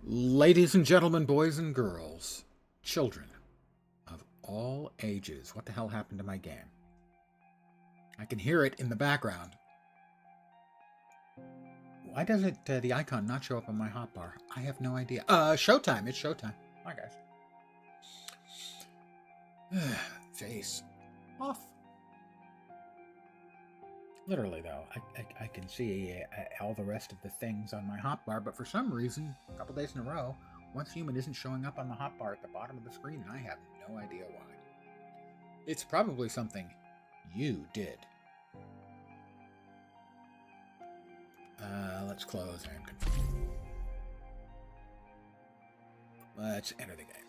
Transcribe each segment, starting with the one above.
Ladies and gentlemen, boys and girls, children of all ages, what the hell happened to my game? I can hear it in the background. Why does it, the icon not show up on my hotbar? I have no idea. Showtime. It's showtime. Hi, guys. Face off. Literally, though, I can see all the rest of the things on my hotbar, but for some reason, a couple days in a row, Once Human isn't showing up on the hotbar at the bottom of the screen, and I have no idea why. It's probably something you did. Let's close and confirm. Let's enter the game.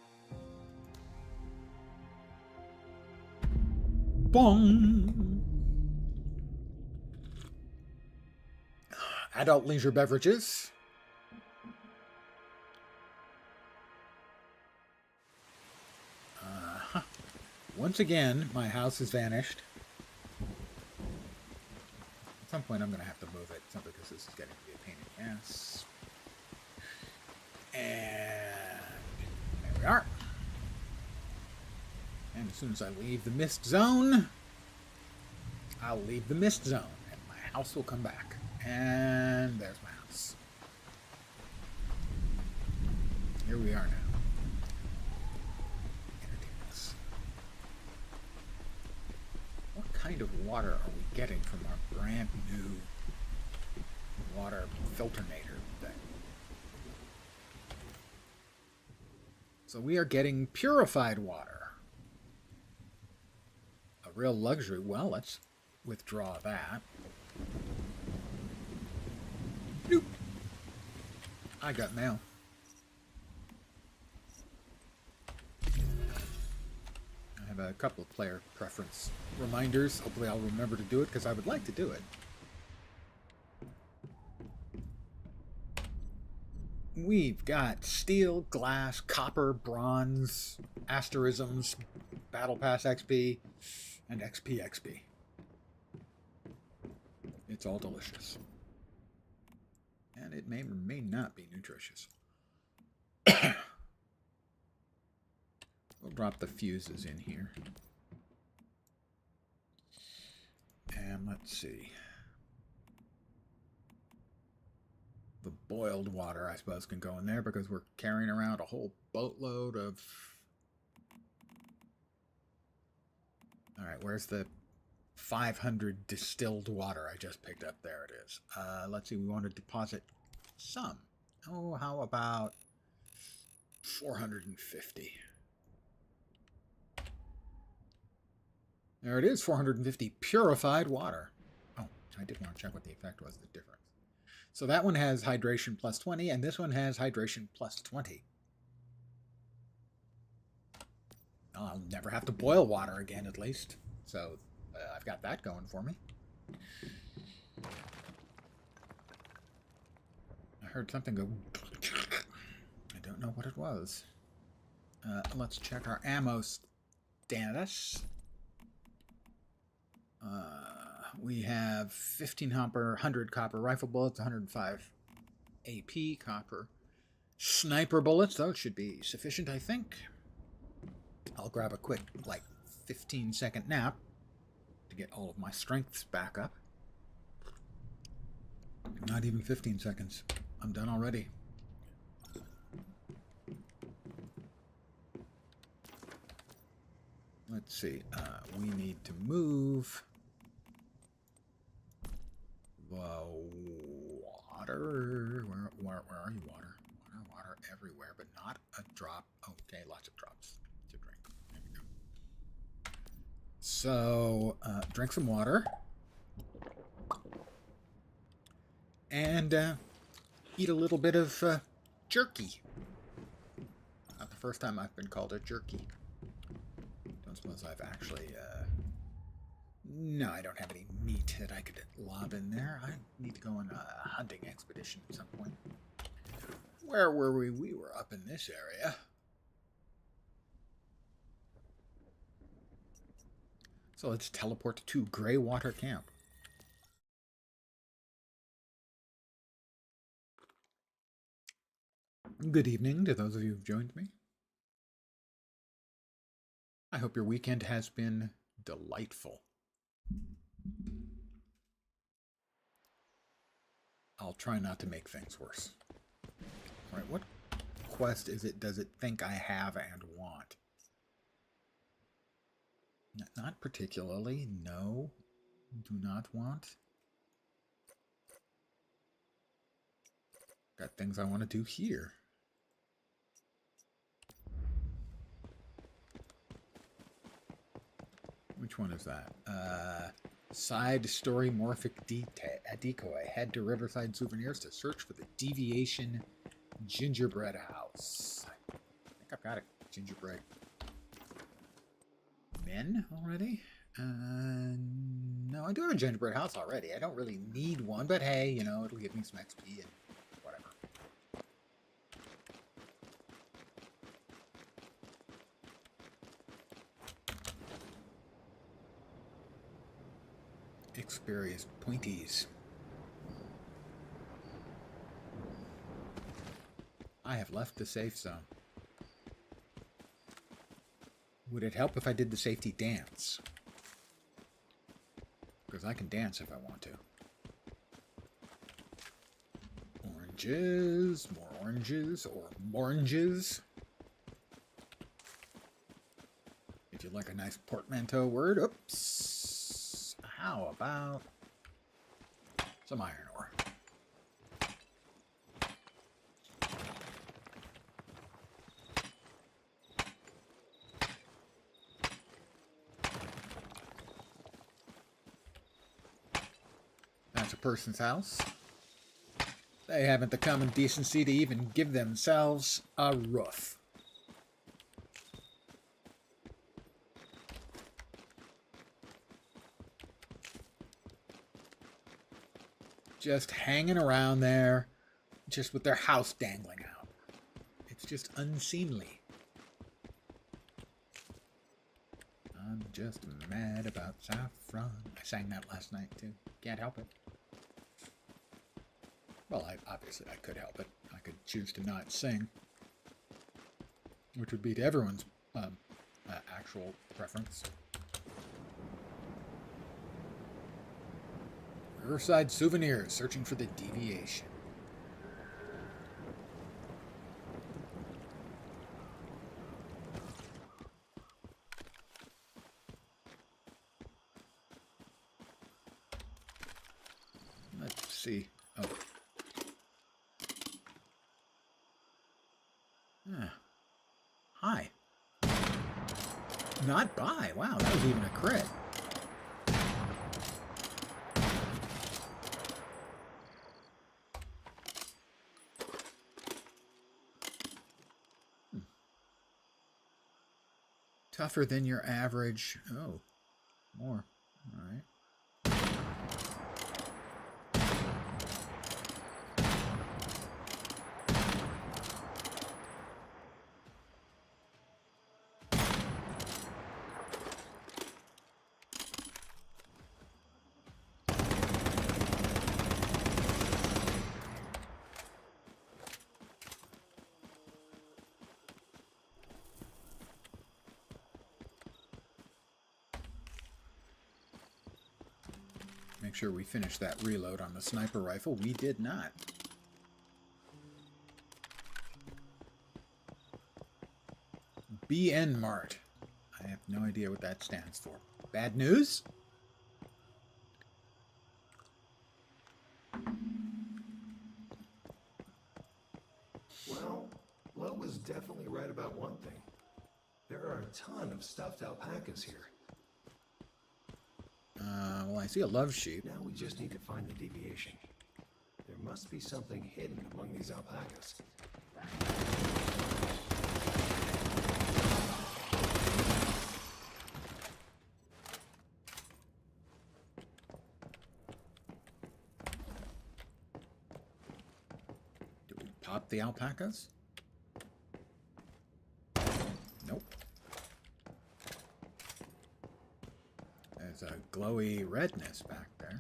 Bong! Adult leisure beverages. Once again, my house has vanished. At some point, I'm going to have to move it, simply because this is getting to be a pain in the ass. And there we are. And as soon as I leave the mist zone, I'll leave the mist zone, and my house will come back. And there's my house. Here we are now. What kind of water are we getting from our brand new water filternator thing? So we are getting purified water. A real luxury. Well, let's withdraw that. Nope. I got mail. I have a couple of player preference reminders. Hopefully I'll remember to do it, because I would like to do it. We've got steel, glass, copper, bronze, asterisms, Battle Pass XP, and XP. It's all delicious. And it may or may not be nutritious. We'll drop the fuses in here. And let's see. The boiled water, I suppose, can go in there, because we're carrying around a whole boatload of... Alright, where's the 500 distilled water I just picked up? There it is. Let's see, we want to deposit some. Oh, how about 450? There it is, 450 purified water. Oh, I did want to check what the effect was, the difference. So that one has hydration plus 20, and this one has hydration plus 20. I'll never have to boil water again, at least. So I've got that going for me. I heard something go... I don't know what it was. Let's check our ammo status. We have 15 hopper, 100 copper rifle bullets, 105 AP copper sniper bullets. Those should be sufficient, I think. I'll grab a quick, 15-second nap to get all of my strengths back up. Not even 15 seconds. I'm done already. Let's see. We need to move the water. Where are you, water? Water everywhere, but not a drop. Okay, lots of drops to drink. There we go. So, drink some water. And eat a little bit of jerky. Not the first time I've been called a jerky. Don't suppose I've actually... No, I don't have any meat that I could lob in there. I need to go on a hunting expedition at some point. Where were we? We were up in this area. So let's teleport to Greywater Camp. Good evening to those of you who've joined me. I hope your weekend has been delightful. I'll try not to make things worse. All right, what quest does it think I have and want? Not particularly. No, do not want. Got things I want to do here. Which one is that? Side story morphic decoy. Head to Riverside Souvenirs to search for the Deviation Gingerbread House. I think I've got a gingerbread men already. No, I do have a gingerbread house already. I don't really need one, but hey, you know, it'll give me some XP and whatever. Experience pointies. I have left the safe zone. Would it help if I did the safety dance? Because I can dance if I want to. Oranges, more oranges, or oranges. If you like a nice portmanteau word, oops. How about some iron ore? That's a person's house. They haven't the common decency to even give themselves a roof. Just hanging around there, just with their house dangling out. It's just unseemly. I'm just mad about saffron. I sang that last night too. Can't help it. Well, obviously I could help it. I could choose to not sing, which would be to everyone's actual preference. Riverside Souvenirs, searching for the deviation. Let's see. Oh. Hi. Not by. Wow, that was even a crit. Tougher than your average. Oh, more. All right. Make sure we finish that reload on the sniper rifle. We did not. BN Mart. I have no idea what that stands for. Bad news? Well, Lo was definitely right about one thing. There are a ton of stuffed alpacas here. Well, I see a love sheep. Now we just need to find the deviation. There must be something hidden among these alpacas. Do we pop the alpacas? Nope. There's a glowy redness back there.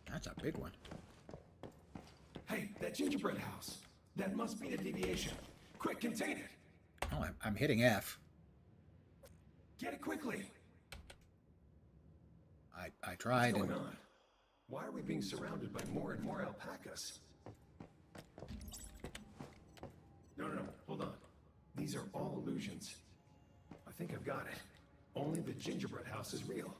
That's a big one. Hey, that gingerbread house. That must be the deviation. Quick, contain it. Oh, I'm hitting F. Get it quickly. I tried. What's going on? Why are we being surrounded by more and more alpacas? No, hold on. These are all illusions. I think I've got it. Only the gingerbread house is real.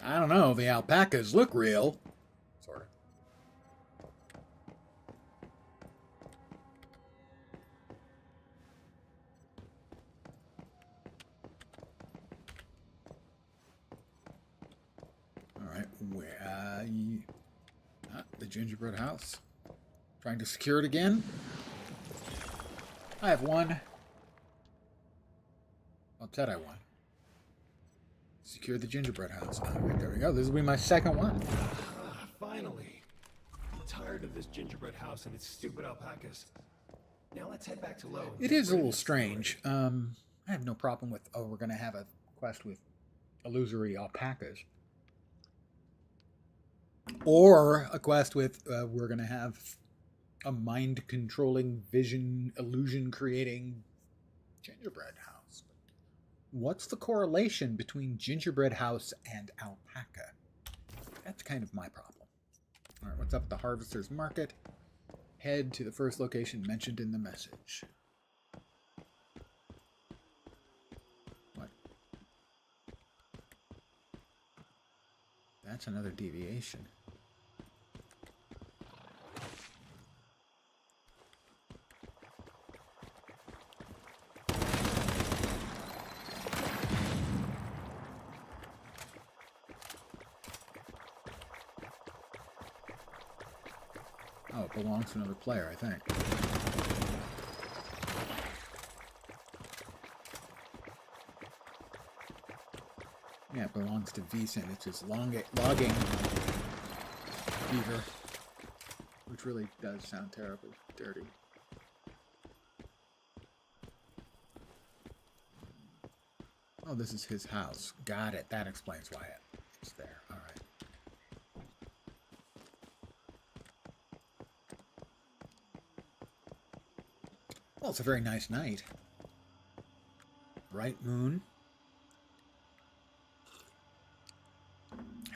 I don't know. The alpacas look real. Sort of. All right. Where? The gingerbread house. Trying to secure it again. I have one. Upset I won. Secure the gingerbread house. All right, there we go. This will be my second one. Finally. I'm tired of this gingerbread house and its stupid alpacas. Now let's head back to Low. It is a little strange. I have no problem with, we're going to have a quest with illusory alpacas. Or a quest with, we're going to have a mind-controlling, vision, illusion-creating gingerbread house. What's the correlation between gingerbread house and alpaca? That's kind of my problem. All right, what's up at the Harvester's Market? Head to the first location mentioned in the message. What? That's another deviation. Oh, it belongs to another player, I think. Yeah, it belongs to Vicent. It's his logging fever, which really does sound terribly dirty. Oh, this is his house. Got it. That explains why it's there. All right. Well, it's a very nice night. Bright moon.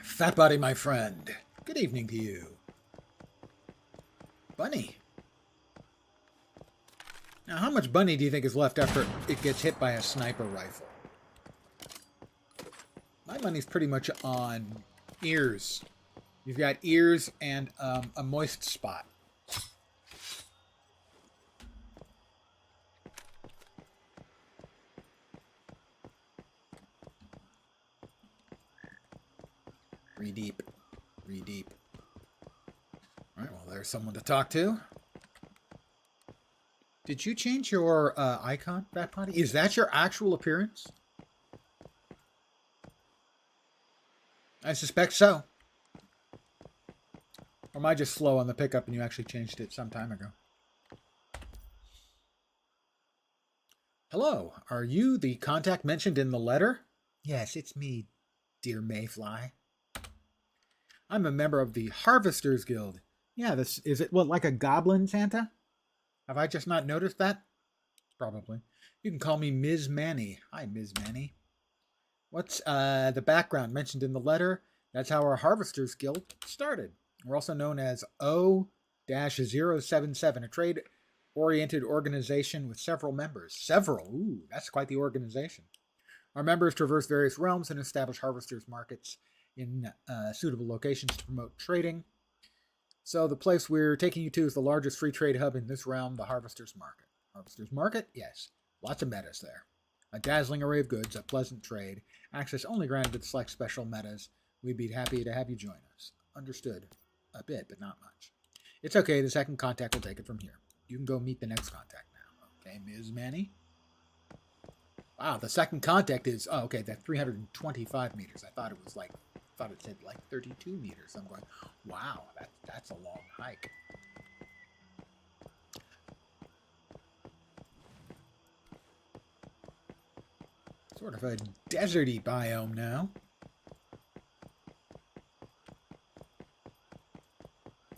Fat body, my friend. Good evening to you. Bunny. Now, how much bunny do you think is left after it gets hit by a sniper rifle? My money's pretty much on ears. You've got ears and a moist spot. Re-deep. Re-deep. Alright, well, there's someone to talk to. Did you change your icon, Fat Potty? Is that your actual appearance? I suspect so. Or am I just slow on the pickup and you actually changed it some time ago? Hello, are you the contact mentioned in the letter? Yes, it's me, dear Mayfly. I'm a member of the Harvesters Guild. Yeah, this is it. What, like a goblin Santa? Have I just not noticed that? Probably. You can call me Ms. Manny. Hi, Ms. Manny. What's the background mentioned in the letter? That's how our Harvesters Guild started. We're also known as O-077, a trade-oriented organization with several members. Several? Ooh, that's quite the organization. Our members traverse various realms and establish harvesters markets in suitable locations to promote trading. So the place we're taking you to is the largest free trade hub in this realm, the Harvesters Market. Harvesters Market? Yes. Lots of metas there. A dazzling array of goods, a pleasant trade. Access only granted to select special metas. We'd be happy to have you join us. Understood. A bit, but not much. It's okay. The second contact will take it from here. You can go meet the next contact now. Okay, Ms. Manny? Wow, the second contact is... Oh, okay, that's 325 meters. I thought it was like... I thought it said like 32 meters. I'm going, wow, that's a long hike. Sort of a deserty biome now.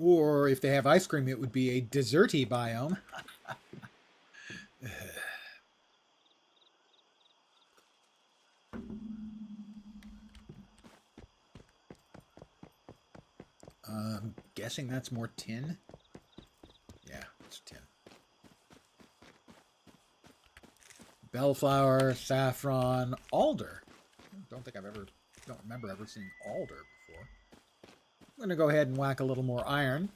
Or if they have ice cream, it would be a desserty biome. I'm guessing that's more tin. Yeah, it's tin. Bellflower, saffron, alder. Don't remember ever seeing alder before. I'm going to go ahead and whack a little more iron.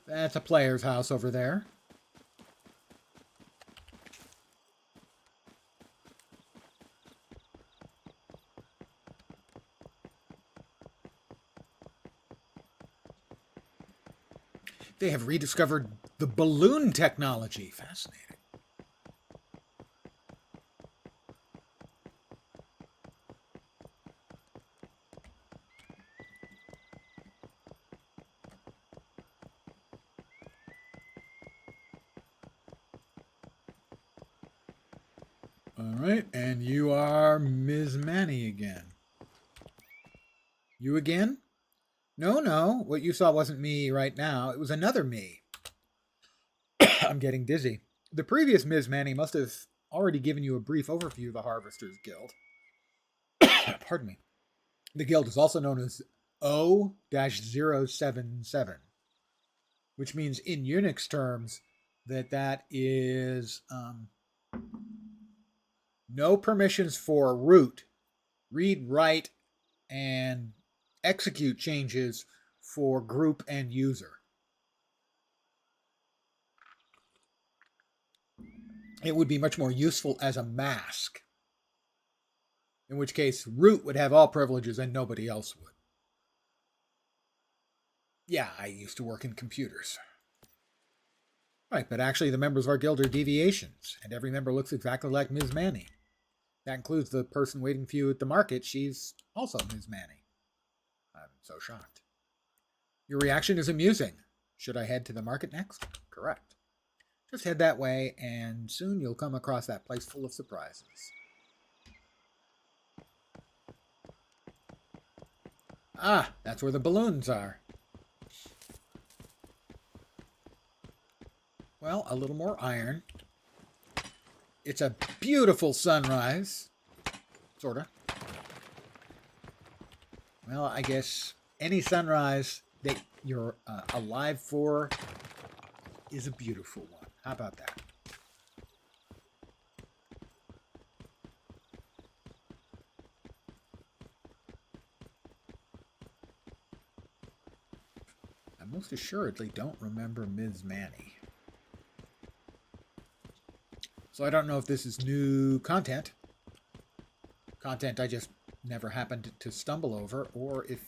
That's a player's house over there. They have rediscovered the balloon technology. Fascinating. All right, and you are Ms. Manny again. You again? No. What you saw wasn't me right now. It was another me. I'm getting dizzy. The previous Ms. Manny must have already given you a brief overview of the Harvesters Guild. Pardon me. The guild is also known as O-077, which means in Unix terms that is no permissions for root, read, write, and execute changes for group and user. It would be much more useful as a mask, in which case root would have all privileges and nobody else would. Yeah, I used to work in computers. Right, but actually the members of our guild are deviations, and every member looks exactly like Ms. Manny. That includes the person waiting for you at the market. She's also Ms. Manny. I'm so shocked. Your reaction is amusing. Should I head to the market next? Correct. Just head that way, and soon you'll come across that place full of surprises. Ah, that's where the balloons are. Well, a little more iron. It's a beautiful sunrise. Sorta. Well, I guess any sunrise that you're alive for is a beautiful one. How about that? I most assuredly don't remember Ms. Manny. So I don't know if this is new content. Content I just never happened to stumble over, or if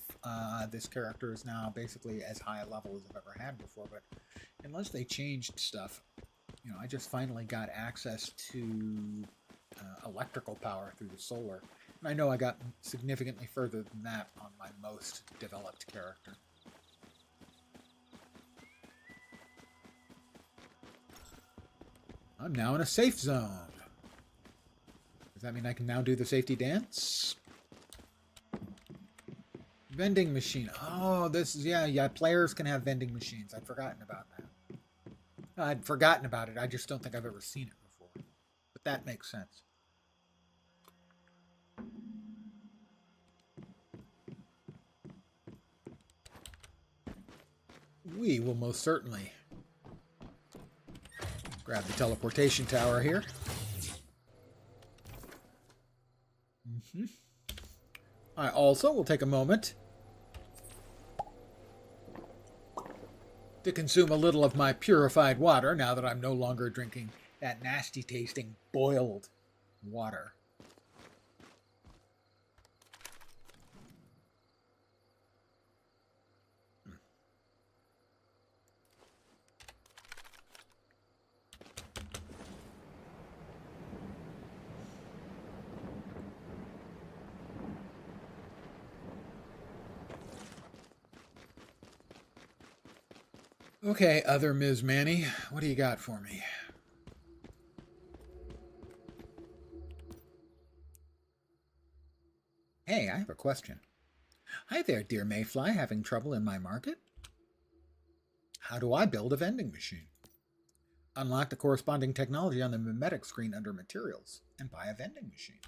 this character is now basically as high a level as I've ever had before. But unless they changed stuff, I just finally got access to electrical power through the solar. And I know I got significantly further than that on my most developed character. I'm now in a safe zone. Does that mean I can now do the safety dance? Vending machine. Oh, this is, yeah, players can have vending machines. I'd forgotten about that. I'd forgotten about it. I just don't think I've ever seen it before. But that makes sense. We will most certainly grab the teleportation tower here. I also will take a moment to consume a little of my purified water now that I'm no longer drinking that nasty tasting boiled water. Okay, other Ms. Manny, what do you got for me? Hey, I have a question. Hi there, dear Mayfly. Having trouble in my market? How do I build a vending machine? Unlock the corresponding technology on the mimetic screen under Materials and buy a vending machine.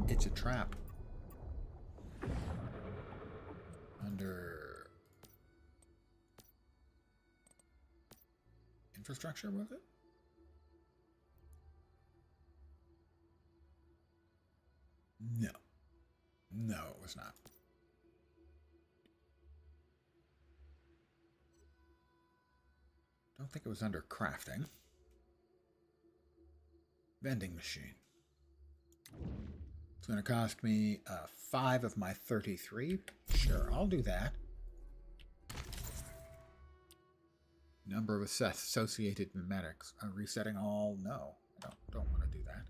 It's a trap. Under infrastructure, was it? No. No, it was not. Don't think it was under crafting. Vending machine. It's going to cost me 5 of my 33. Sure, I'll do that. Number of associated mimetics. Resetting all? No, I don't want to do that.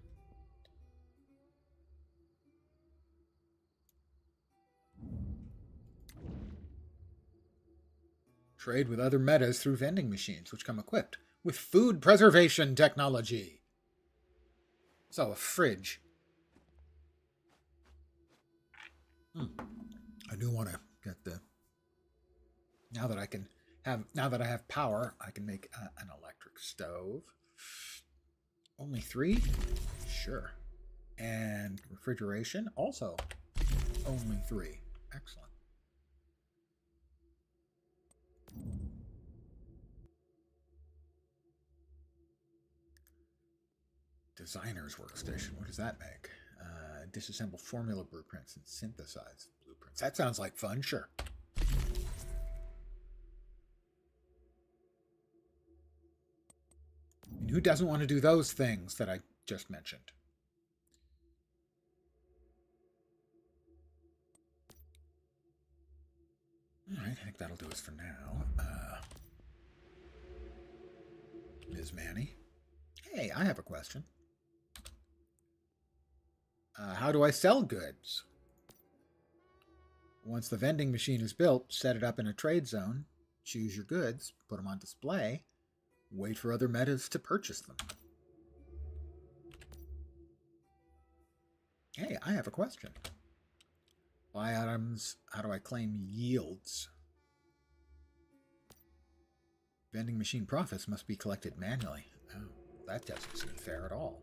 Trade with other metas through vending machines, which come equipped with food preservation technology. So, a fridge. I do want to get the... Now that I have power, I can make an electric stove. Only 3? Sure. And refrigeration, also only 3. Excellent. Designer's workstation. What does that make? Disassemble formula blueprints and synthesize blueprints. That sounds like fun. Sure. And who doesn't want to do those things that I just mentioned? All right, I think that'll do us for now. Ms. Manny? Hey, I have a question. How do I sell goods? Once the vending machine is built, set it up in a trade zone, choose your goods, put them on display, wait for other metas to purchase them. Hey, I have a question. Buy items, how do I claim yields? Vending machine profits must be collected manually. Oh, that doesn't seem fair at all.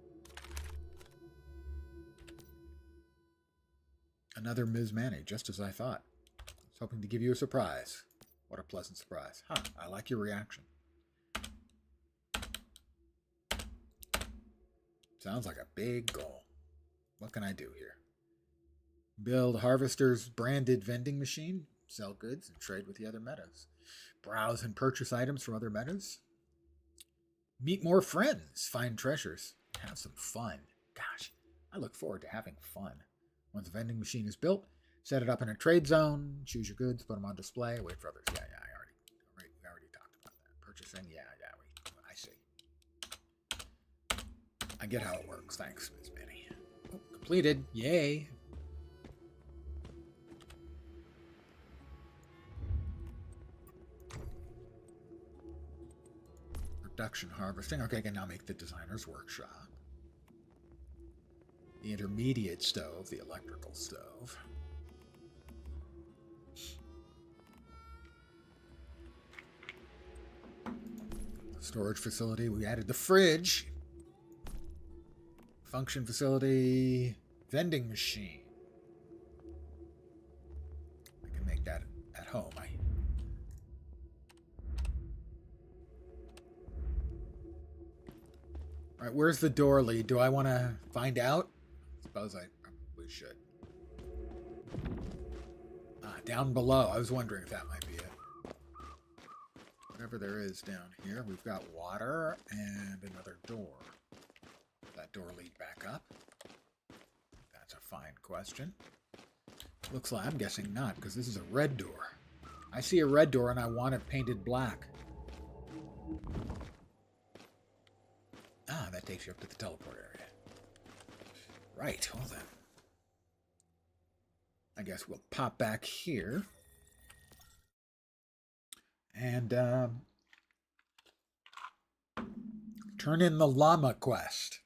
Another Ms. Manny, just as I thought. I was hoping to give you a surprise. What a pleasant surprise. Huh, I like your reaction. Sounds like a big goal. What can I do here? Build Harvester's branded vending machine, sell goods, and trade with the other metas. Browse and purchase items from other metas. Meet more friends, find treasures, have some fun. Gosh, I look forward to having fun. Once the vending machine is built, set it up in a trade zone, choose your goods, put them on display, wait for others. Yeah, we already talked about that. Purchasing, I see. I get how it works. Thanks, Ms. Manny. Oh, completed. Yay. Production harvesting. Okay, I can now make the designer's workshop. The intermediate stove, the electrical stove. Storage facility, we added the fridge. Function facility, vending machine. I can make that at home. All right, where's the door lead? Do I want to find out? I suppose I probably should. Down below. I was wondering if that might be it. Whatever there is down here. We've got water and another door. Does that door lead back up? That's a fine question. Looks like, I'm guessing not, because this is a red door. I see a red door and I want it painted black. That takes you up to the teleport area. Right, well then. I guess we'll pop back here. And turn in the llama quest.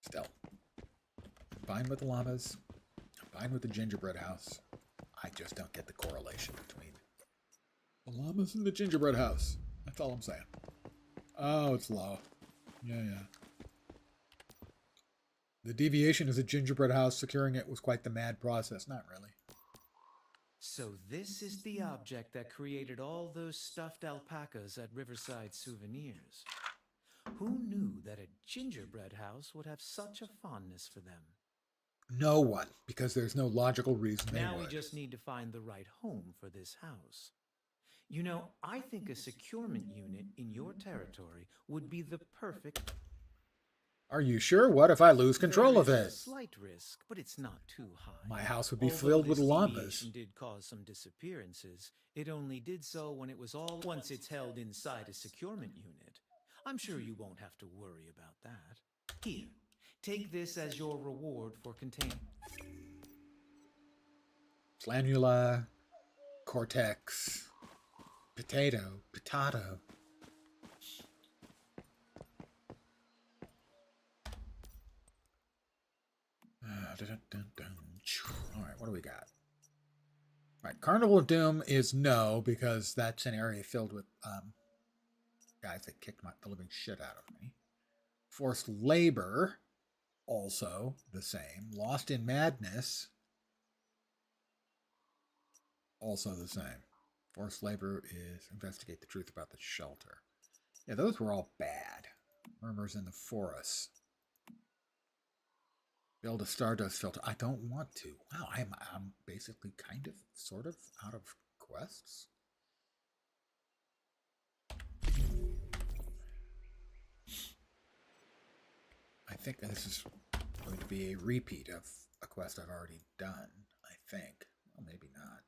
Still, fine with the llamas, fine with the gingerbread house. I just don't get the correlation between the llamas and the gingerbread house. That's all I'm saying. Oh, it's low. Yeah. The deviation is a gingerbread house. Securing it was quite the mad process. Not really. So this is the object that created all those stuffed alpacas at Riverside Souvenirs. Who knew that a gingerbread house would have such a fondness for them? No one, because there's no logical reason they Now would. we just need to find the right home for this house. You know, I think a securement unit in your territory would be the perfect... Are you sure? What if I lose control of There it? is a slight risk, but it's not too high. My house would be Although filled with this llamas. deviation did cause some disappearances, it only did so when it was all once it's held inside a securement unit. I'm sure you won't have to worry about that. Here, take this as your reward for containing. Planula, cortex, potato. All right, what do we got? All right, Carnival of Doom is no, because that's an area filled with guys that kicked the living shit out of me. Forced Labor, also the same. Lost in Madness, also the same. Forced Labor is investigate the truth about the shelter. Yeah, those were all bad. Murmurs in the Forest. Build a Stardust filter. I don't want to. Wow, I'm basically kind of, sort of, out of quests. I think this is going to be a repeat of a quest I've already done. I think. Well, maybe not.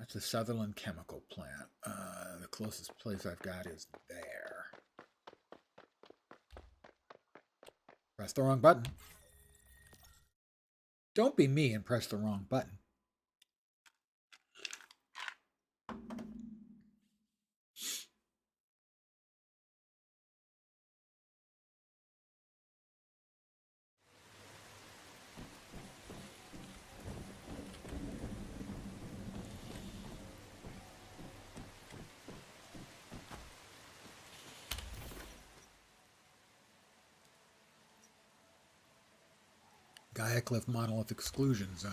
That's the Sutherland Chemical Plant. The closest place I've got is there. Press the wrong button. Don't be me and press the wrong button. Gaia Cliff Monolith Exclusion Zone.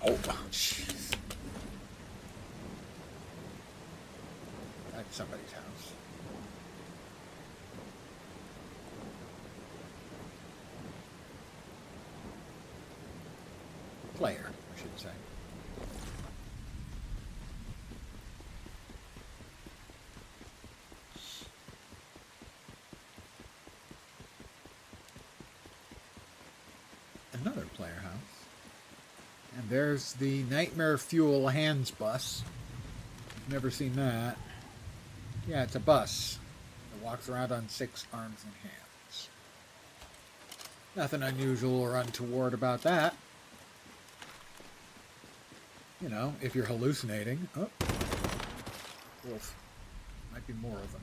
Oh, jeez. That's somebody's house. Player, I should say. Another player house. And there's the Nightmare Fuel Hands bus. Never seen that. Yeah, it's a bus. It walks around on 6 arms and hands. Nothing unusual or untoward about that. You know, if you're hallucinating. Oh. Wolf. Might be more of them.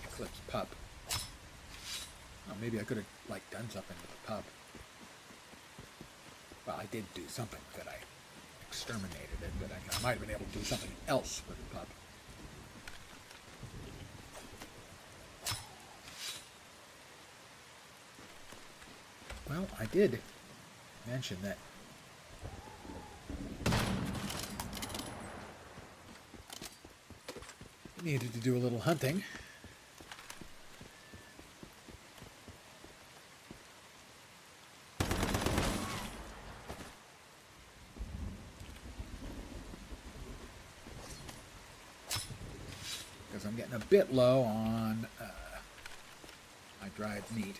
Eclipse pup. Oh, maybe I could have, like, done something with the pup. Well, I did do something with it. I exterminated it, but I might have been able to do something else with the pup. Well, I did mention that I needed to do a little hunting. because I'm getting a bit low on my dried meat.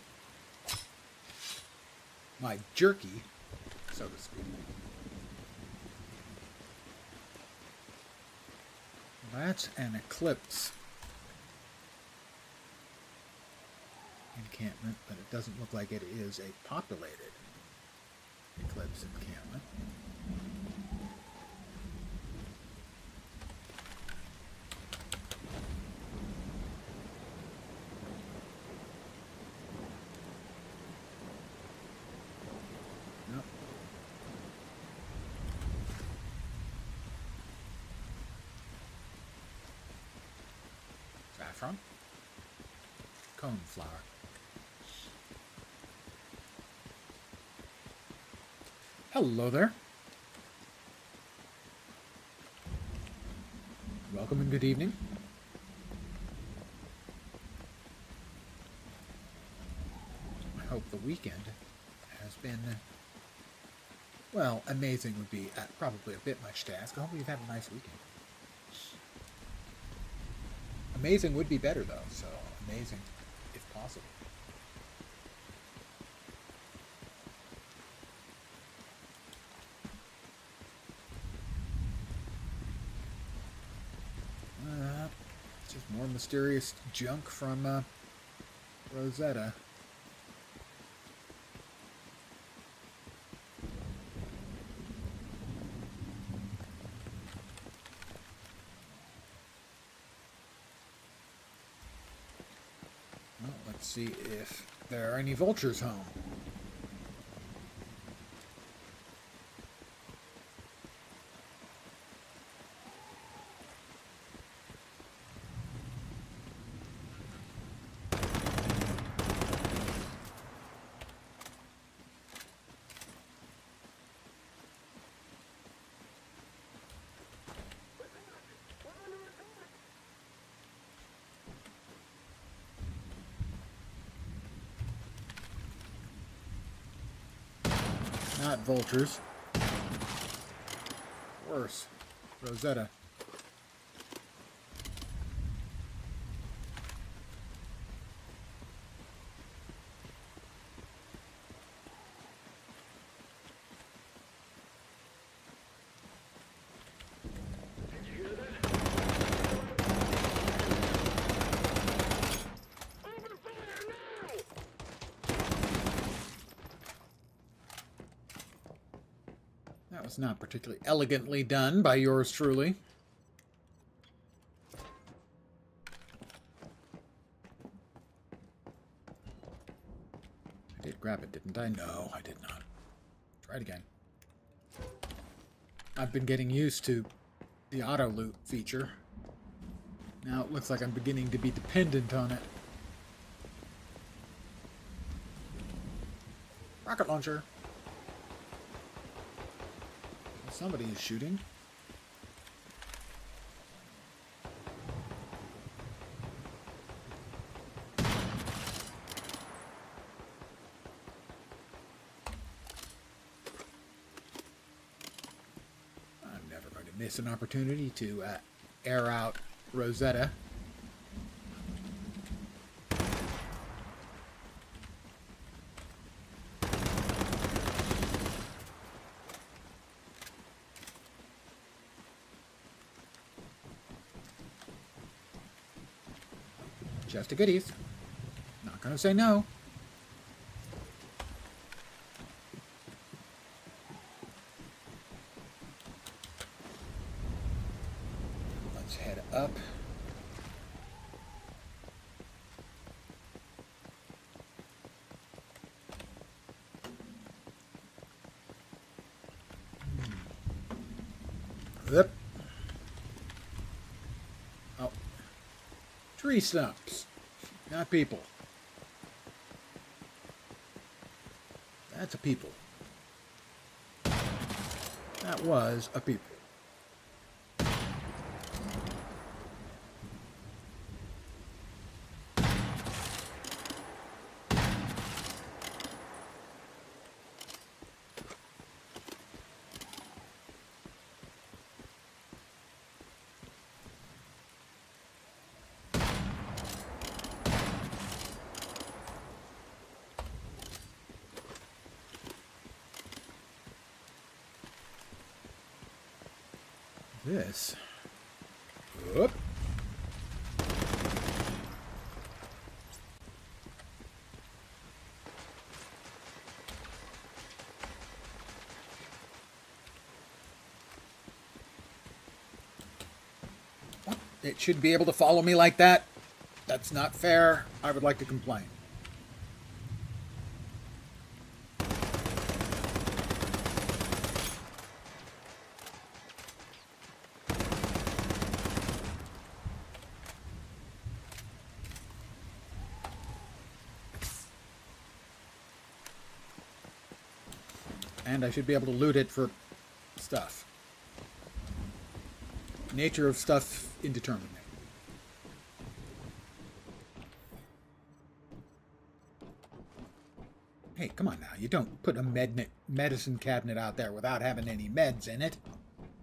My jerky, so to speak. That's an eclipse encampment, but it doesn't look like it is a populated eclipse encampment. Nope. Saffron. Coneflower. Hello there. Welcome and good evening. I hope the weekend has been, well, amazing would be probably a bit much to ask. I hope you've had a nice weekend. Amazing would be better though, so amazing if possible. Just more mysterious junk from Rosetta. Well, let's see if there are any vultures home. Not vultures. Worse. Rosetta. That was not particularly elegantly done by yours truly. I did grab it, didn't I? No, I did not. Try it again. I've been getting used to the auto loot feature. Now it looks like I'm beginning to be dependent on it. Rocket launcher. Somebody is shooting. I'm never going to miss an opportunity to air out Rosetta. Just a goodies. Not gonna say no. Let's head up. Yep. Oh. Tree stumps. Not people. That's a people. That was a people. this. Whoop. It should be able to follow me like that. That's not fair. I would like to complain. And I should be able to loot it for stuff. Nature of stuff indeterminate. Hey, come on now. You don't put a medicine cabinet out there without having any meds in it.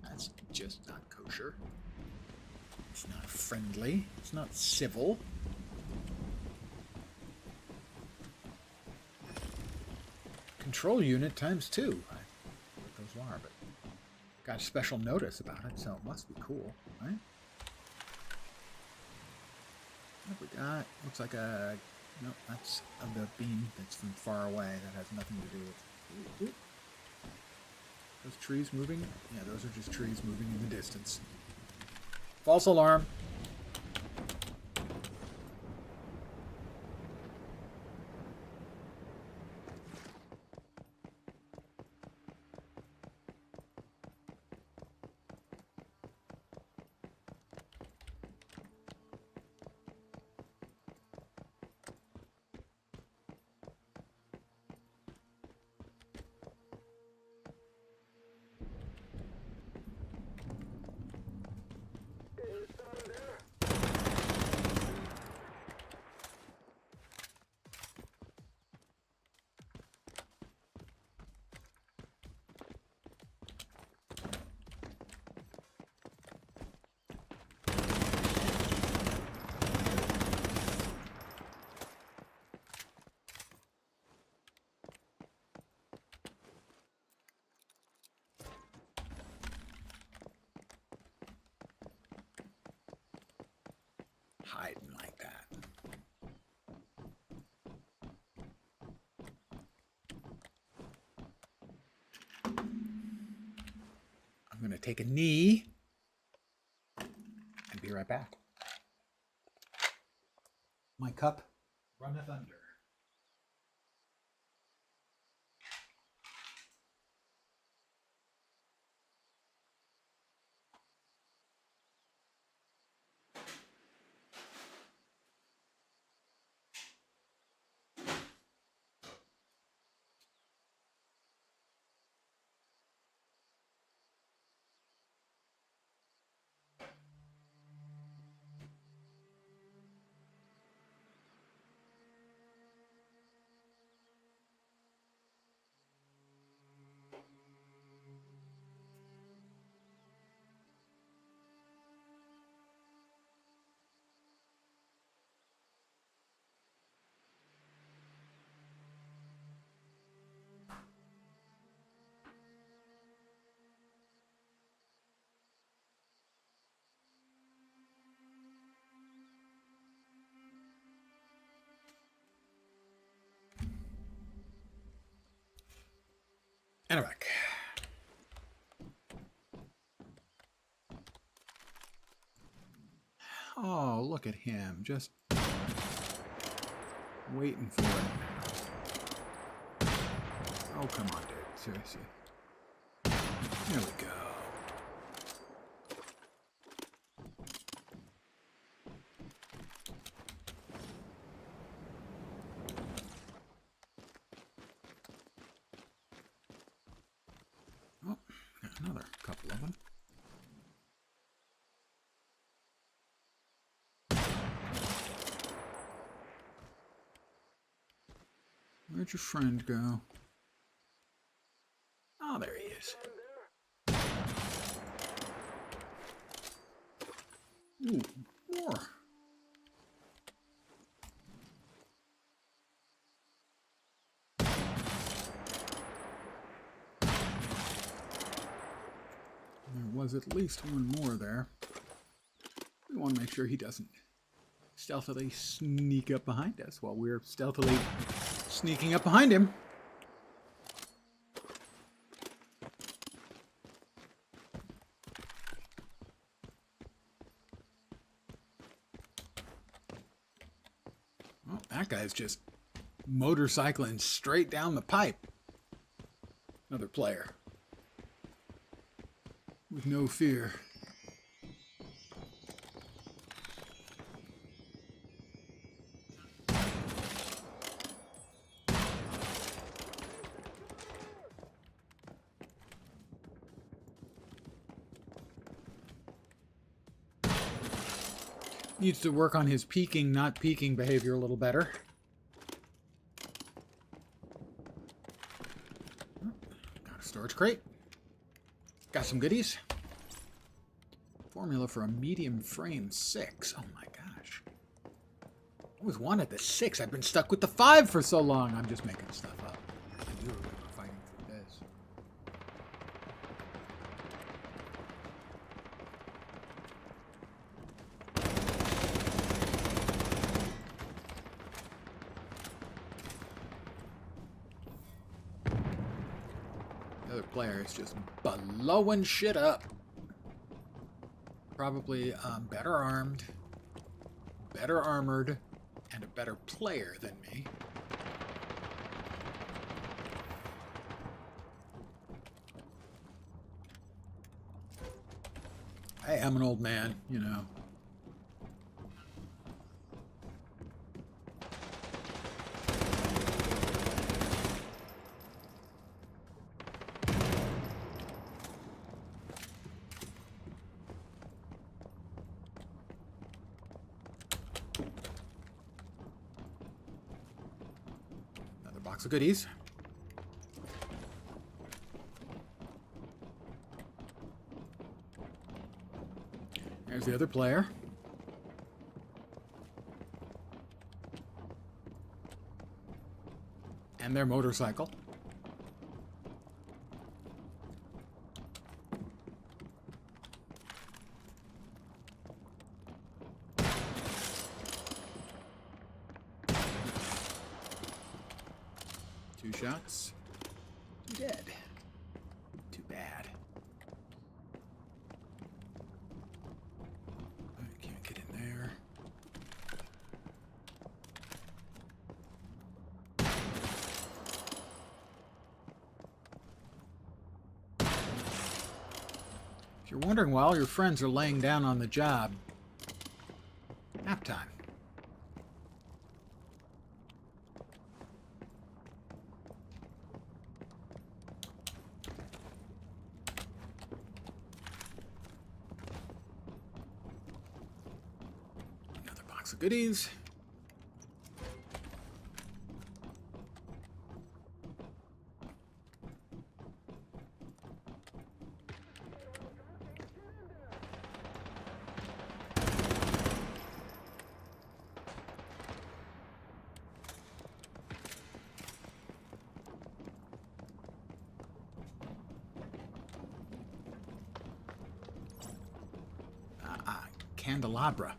That's just not kosher. It's not friendly. It's not civil. Control unit times 2. I don't know what those are, but got a special notice about it, so it must be cool, right? What have we got? Looks like a... No, that's the beam that's from far away. That has nothing to do with... Ooh. Those trees moving? Yeah, those are just trees moving in the distance. False alarm. Hiding like that. I'm going to take a knee and be right back. My cup runneth under. And I'm back. Oh, look at him. Just waiting for it. Oh, come on, dude. Seriously. There we go. Oh, got another couple of them. Where'd your friend go? Oh, there he is. Ooh, more. There was was at least one more there. We want to make sure he doesn't stealthily sneak up behind us while we're stealthily sneaking up behind him. Well, that guy's just motorcycling straight down the pipe. Another player. With no fear. Needs to work on his peeking, not peeking behavior a little better. Got a storage crate. Got some goodies. Formula for a medium frame 6. Oh my gosh. I always wanted the 6. I've been stuck with the 5 for so long. I'm just making stuff up. I knew we were fighting through this. The other player is just blowing shit up. Probably better armed, better armored, and a better player than me. Hey, I'm an old man, you know. Box of goodies. There's the other player. And their motorcycle. Two shots. Two dead. Too bad. I can't get in there. If you're wondering why all your friends are laying down on the job, nap time. Box of goodies. Candelabra.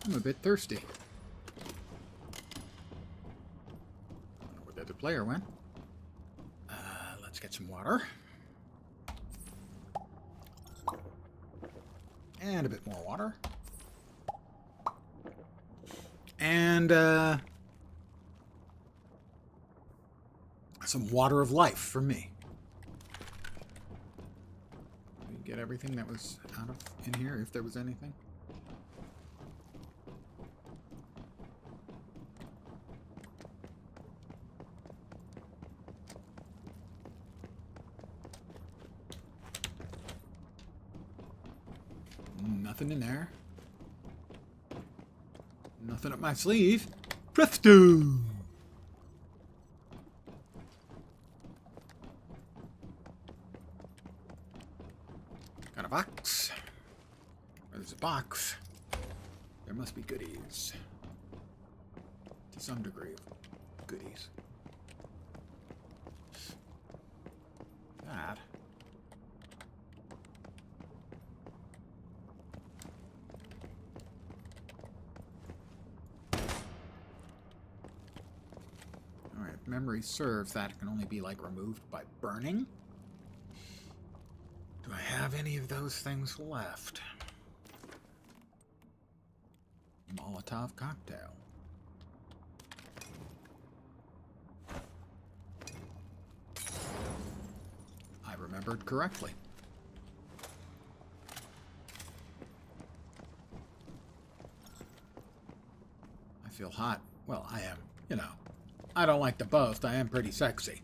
I'm a bit thirsty. Where the other player went. Let's get some water. And a bit more water. And some water of life for me. Did we get everything that was out of in here, if there was anything? Nothing in there. Nothing up my sleeve. Presto! Got a box. There's a box. There must be goodies. To some degree of goodies. That. Alright, if memory serves, that can only be, like, removed by burning. Do I have any of those things left? Molotov cocktail. I remembered correctly. I feel hot. Well, I am, you know. I don't like to boast. I am pretty sexy.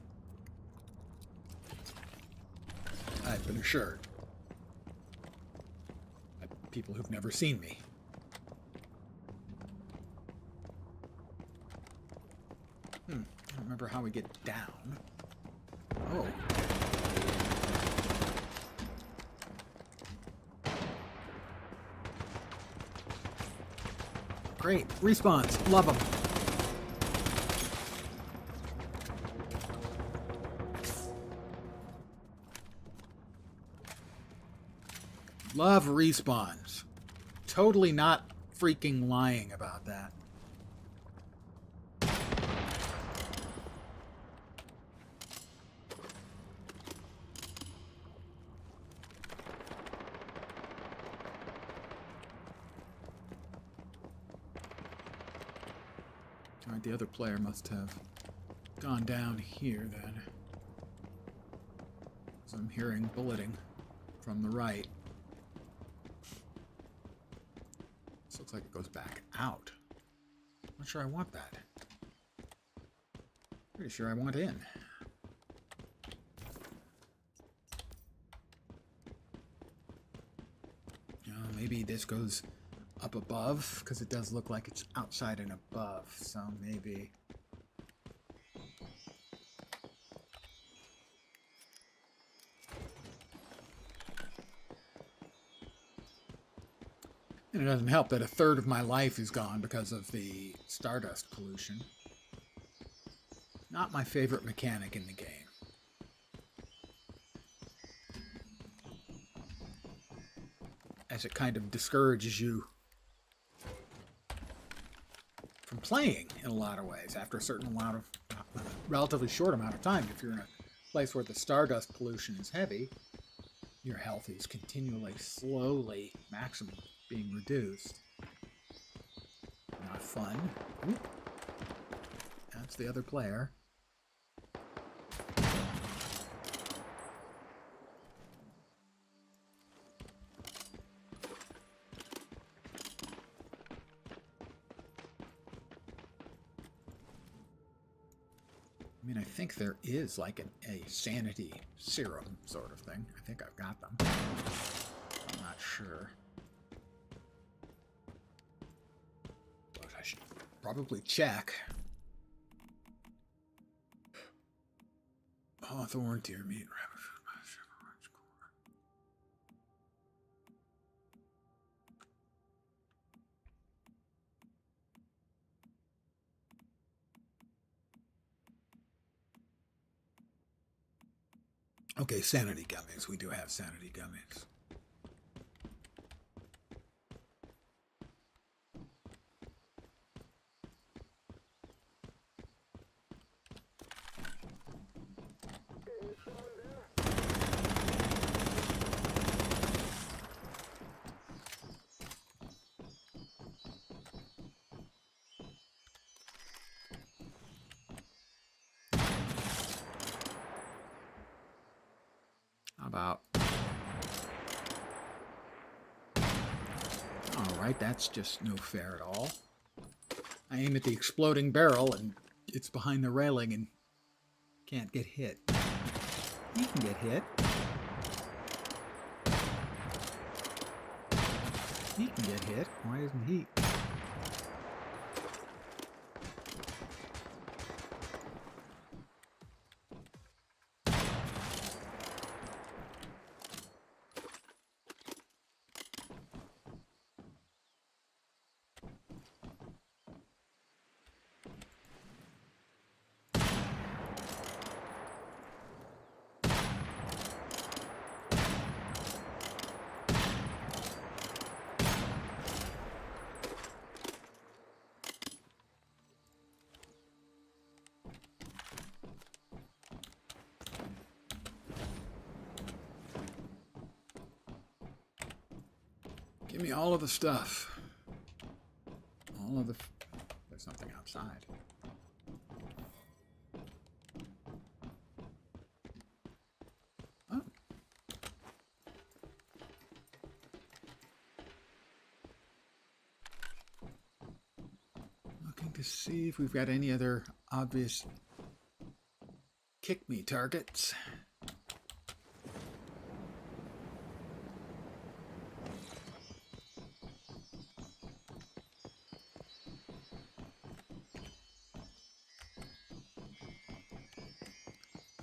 I've been assured. By people who've never seen me. I don't remember how we get down. Oh. Great. Respawns. Love them. Love respawns. Totally not freaking lying about that. Alright, the other player must have gone down here then. So I'm hearing bulleting from the right. This looks like it goes back out. Not sure I want that. Pretty sure I want in. Maybe this goes up above, because it does look like it's outside and above, so maybe... And it doesn't help that a third of my life is gone because of the stardust pollution. Not my favorite mechanic in the game. As it kind of discourages you from playing in a lot of ways after a certain amount of, relatively short amount of time. If you're in a place where the stardust pollution is heavy, your health is continually, slowly, maximum being reduced. Not fun. Ooh. That's the other player. I mean, I think there is like a sanity serum sort of thing. I think I've got them. I'm not sure. But I should probably check. Hawthorne, deer meat, rabbit food, mushroom, orange core. Okay, sanity gummies. We do have sanity gummies. About. Alright, that's just no fair at all. I aim at the exploding barrel and it's behind the railing and can't get hit. You can get hit. He can get hit. Why isn't he? Give me all of the stuff. All of the... There's something outside. Oh. Looking to see if we've got any other obvious kick-me targets.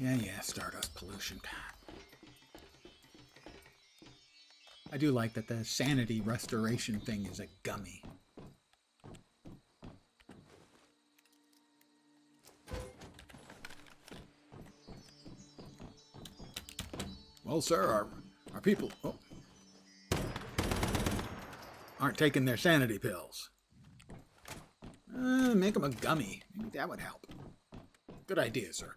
Yeah, stardust pollution. I do like that the sanity restoration thing is a gummy. Well, sir, our people aren't taking their sanity pills. Make them a gummy. Maybe that would help. Good idea, sir.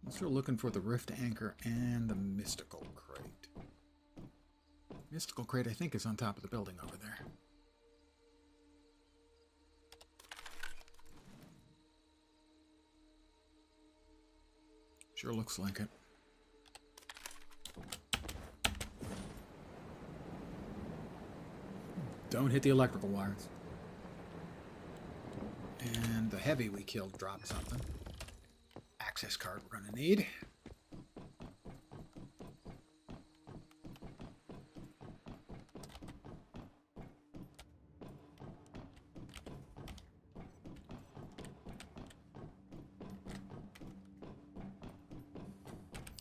I'm still looking for the rift anchor and the mystical crate. Mystical crate, I think, is on top of the building over there. Sure looks like it. Don't hit the electrical wires. And the heavy we killed dropped something. Access card we're going to need.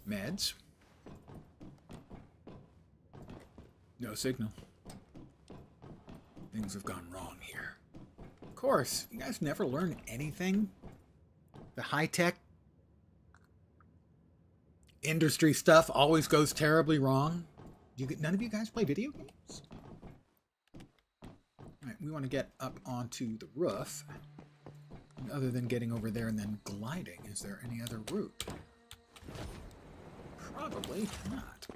Meds. No signal. Things have gone wrong here. Of course, you guys never learn anything. The high-tech industry stuff always goes terribly wrong. None of you guys play video games? All right, we want to get up onto the roof. And other than getting over there and then gliding, is there any other route? Probably not.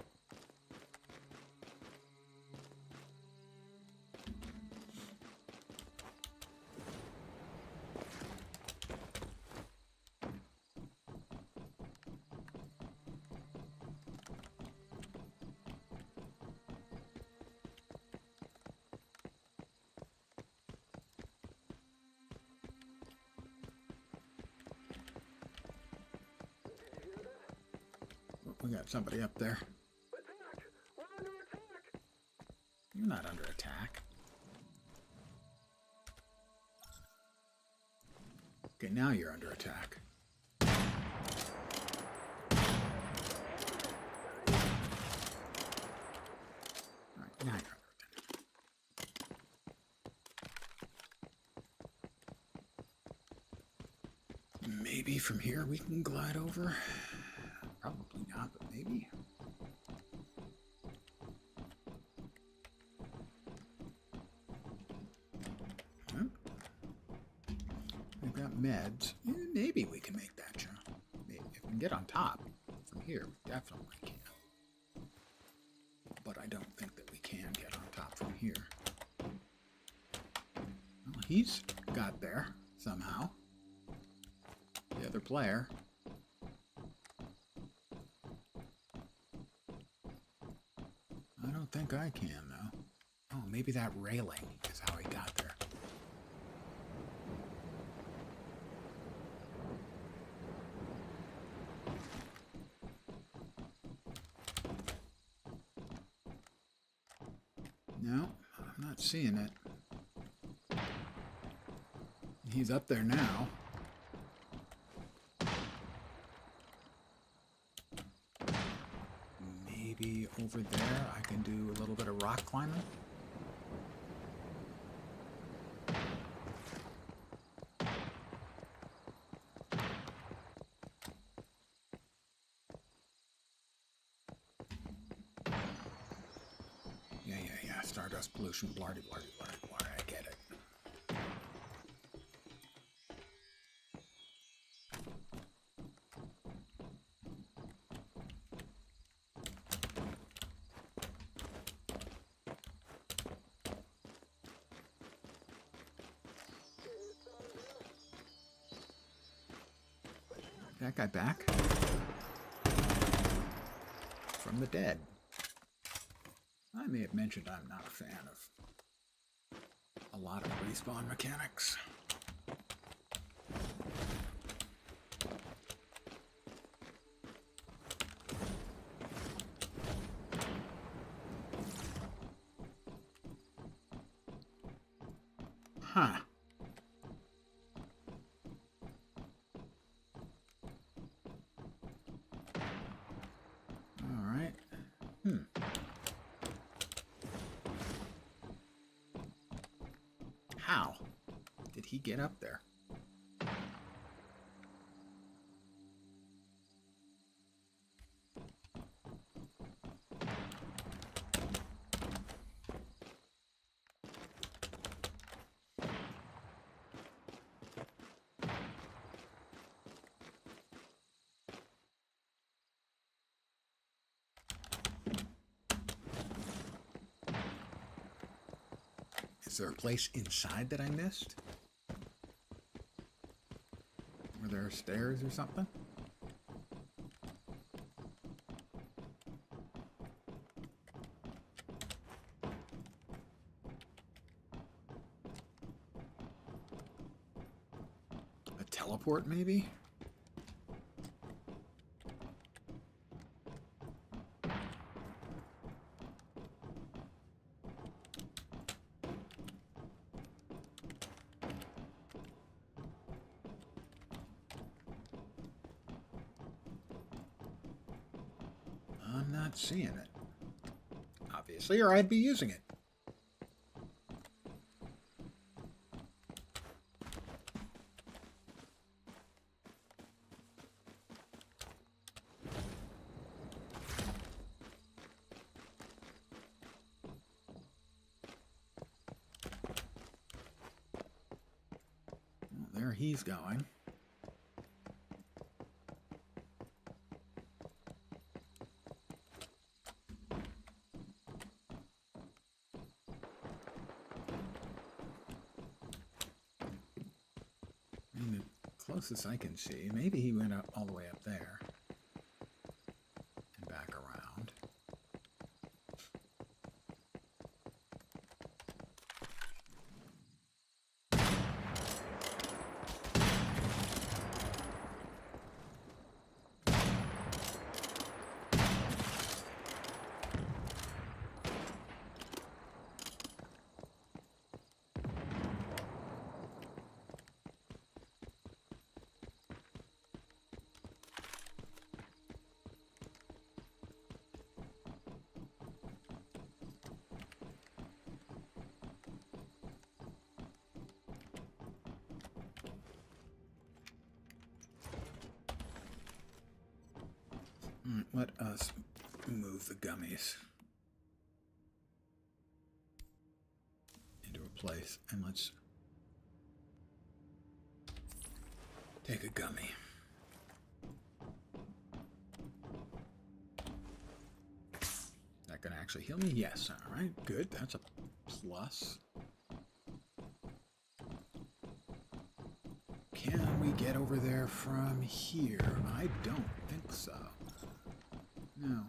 We got somebody up there. Attack! We're under attack! You're not under attack. Okay, now you're under attack. Alright, now you're under attack. Maybe from here we can glide over. Probably not, but maybe. Huh? We've got meds. Maybe we can make that jump. Maybe. If we can get on top from here, we definitely can. But I don't think that we can get on top from here. Well, he's got there somehow. The other player. I don't think I can, though. Oh, maybe that railing is how he got there. No, I'm not seeing it. He's up there now. Maybe over there I can do a little bit of rock climbing. Yeah. Stardust pollution, blardy. I get it. That guy back? From the dead. I may have mentioned I'm not a fan of a lot of respawn mechanics. Huh. All right. How did he get up there? Is there a place inside that I missed? Were there stairs or something? A teleport, maybe? I'm not seeing it. Obviously, or I'd be using it. Well, there he's going. Closest I can see, maybe he went up all the way up there and back around. Let us move the gummies into a place, and let's take a gummy. That gonna actually heal me? Yes. All right, good. That's a plus. Can we get over there from here? I don't think so. No.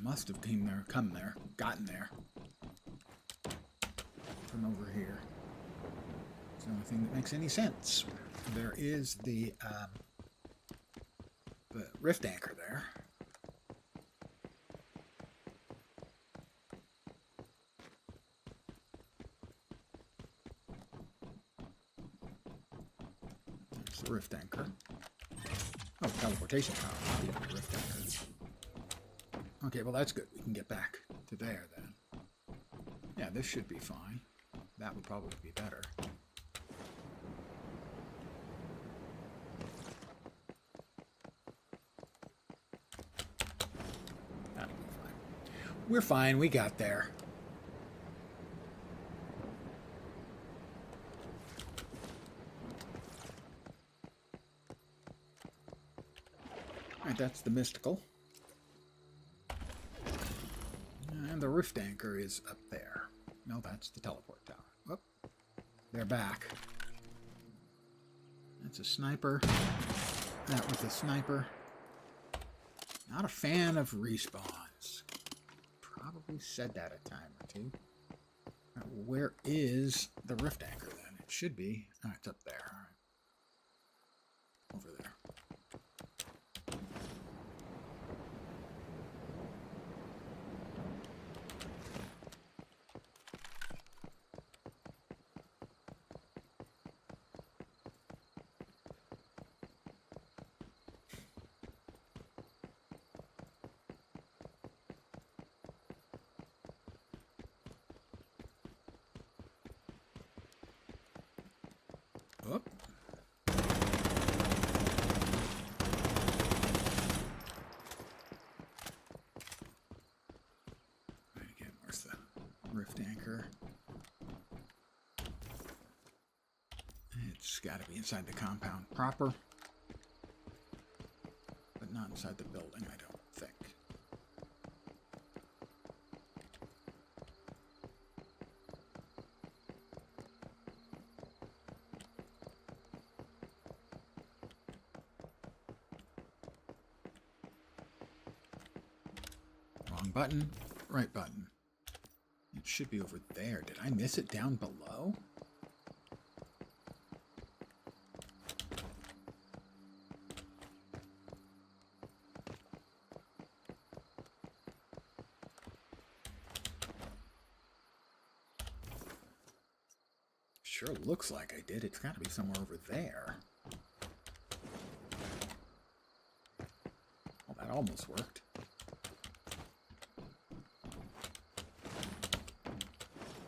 Must have gotten there from over here. It's the only thing that makes any sense. There is the rift anchor there. It's the rift anchor. Oh, teleportation power. Not even the rift anchor. Okay, well that's good. We can get back to there then. Yeah, this should be fine. That would probably be better. That'll be fine. We're fine. We got there. Alright, that's the mystical. And the rift anchor is up there. No, that's the teleport tower. Whoop. They're back. That's a sniper. That was a sniper. Not a fan of respawns. Probably said that a time or two. Where is the rift anchor then? It should be. Oh, it's up there. All right. Over there. Whoop. Right, again, where's the rift anchor? It's got to be inside the compound proper, but not inside the building, I don't think. Wrong button, right button. It should be over there. Did I miss it down below? Sure looks like I did. It's got to be somewhere over there. Well, that almost worked.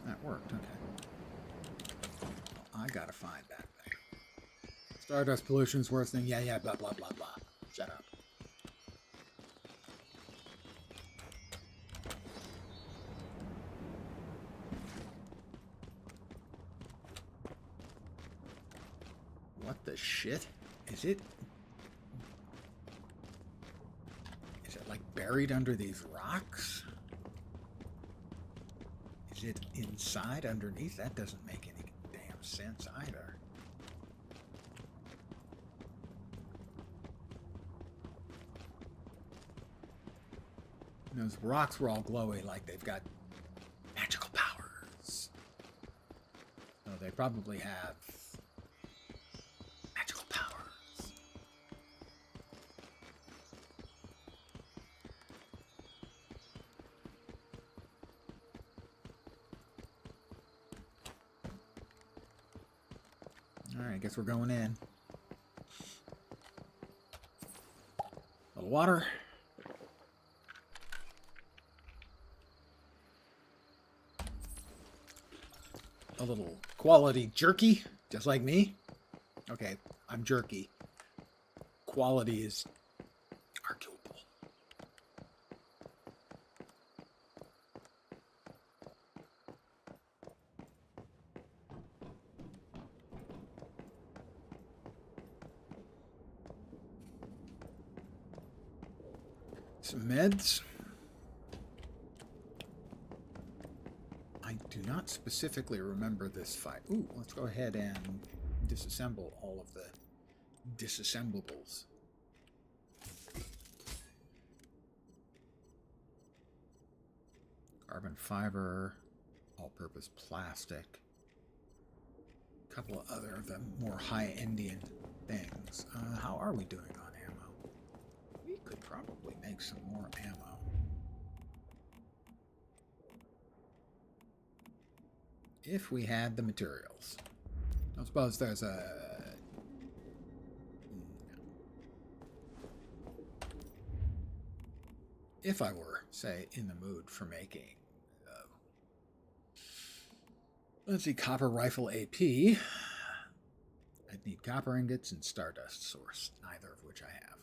That worked, okay. Well, I gotta find that thing. Stardust pollution's worst thing. Yeah, blah, blah, blah, blah. Shut up. What the shit? Is it like buried under these rocks? Is it inside underneath? That doesn't make any damn sense either. Those rocks were all glowy like they've got magical powers. So they probably have magical powers. Alright, I guess we're going in. A little water. A little quality jerky, just like me. Okay, I'm jerky. Quality is arguable. Some meds. I do not specifically remember this fight. Ooh, let's go ahead and disassemble all of the disassemblables. Carbon fiber, all-purpose plastic. A couple of other of the more high-endian things. How are we doing on ammo? We could probably make some more ammo. If we had the materials. I suppose there's a if I were, say, in the mood for making, let's see, copper rifle AP, I'd need copper ingots and stardust source, neither of which I have.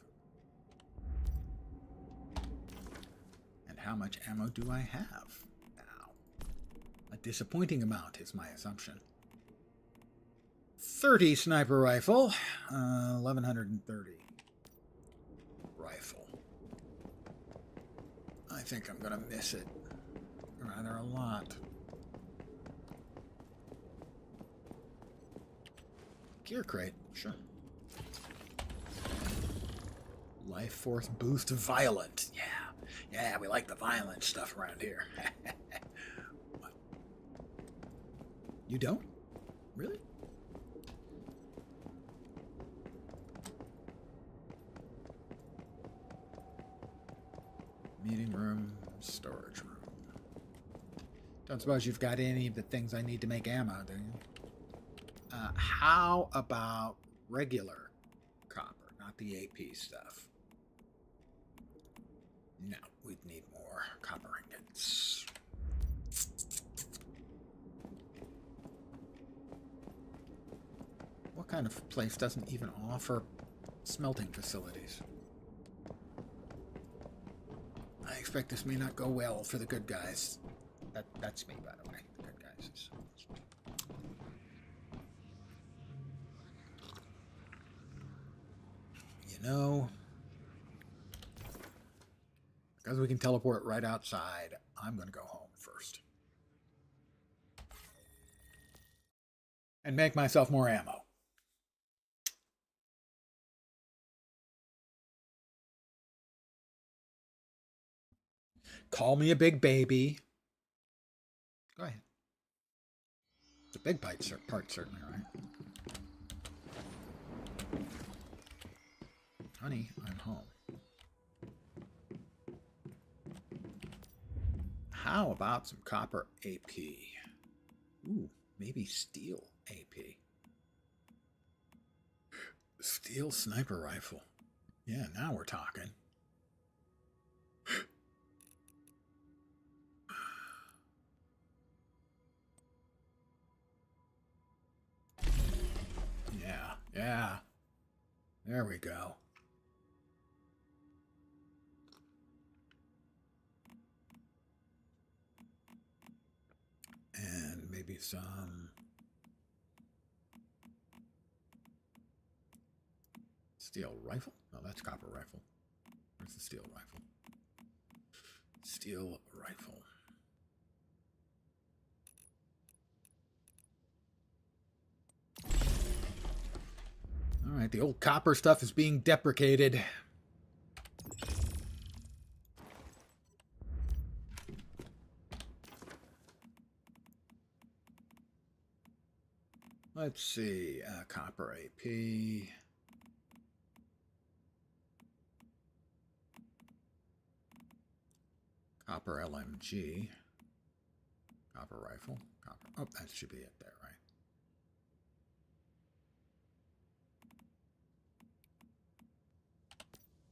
And how much ammo do I have now? A disappointing amount is my assumption. 30 sniper rifle, 1130 rifle. I think I'm gonna miss it rather a lot. Gear crate, sure. Life force boost violent. Yeah, we like the violent stuff around here. You don't? Really? Meeting room, storage room. Don't suppose you've got any of the things I need to make ammo, do you? How about regular copper, not the AP stuff? No, we'd need more copper ingots. What kind of place doesn't even offer smelting facilities? I expect this may not go well for the good guys. That's me, by the way. The good guys. You know, because we can teleport right outside, I'm going to go home first. And make myself more ammo. Call me a big baby. Go ahead. The big part, certainly, right? Honey, I'm home. How about some copper AP? Ooh, maybe steel AP. Steel sniper rifle. Yeah, now we're talking. Yeah. There we go. And maybe some steel rifle? No, that's copper rifle. Where's the steel rifle? Steel rifle. All right, the old copper stuff is being deprecated. Let's see, copper AP. Copper LMG. Copper rifle. Copper. Oh, that should be it there, right?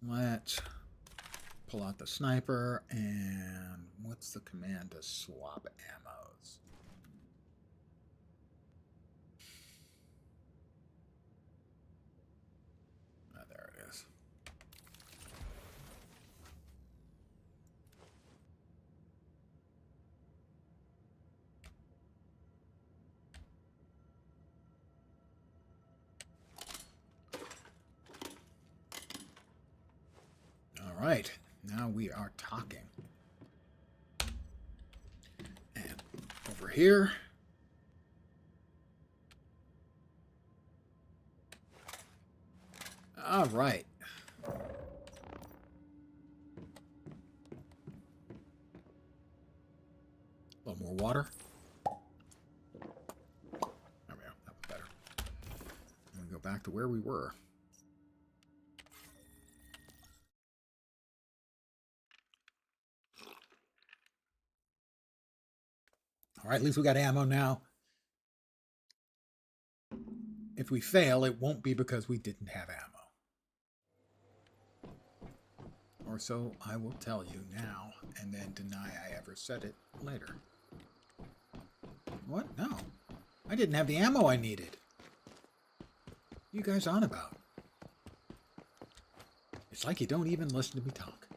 Let's pull out the sniper, and what's the command to swap ammos? Ah, there it is. All right, now we are talking. And over here. All right. A little more water. There we go. That was better. And we go back to where we were. All right, at least we got ammo now. If we fail, it won't be because we didn't have ammo. Or so I will tell you now, and then deny I ever said it later. What? No. I didn't have the ammo I needed. What are you guys on about? It's like you don't even listen to me talk.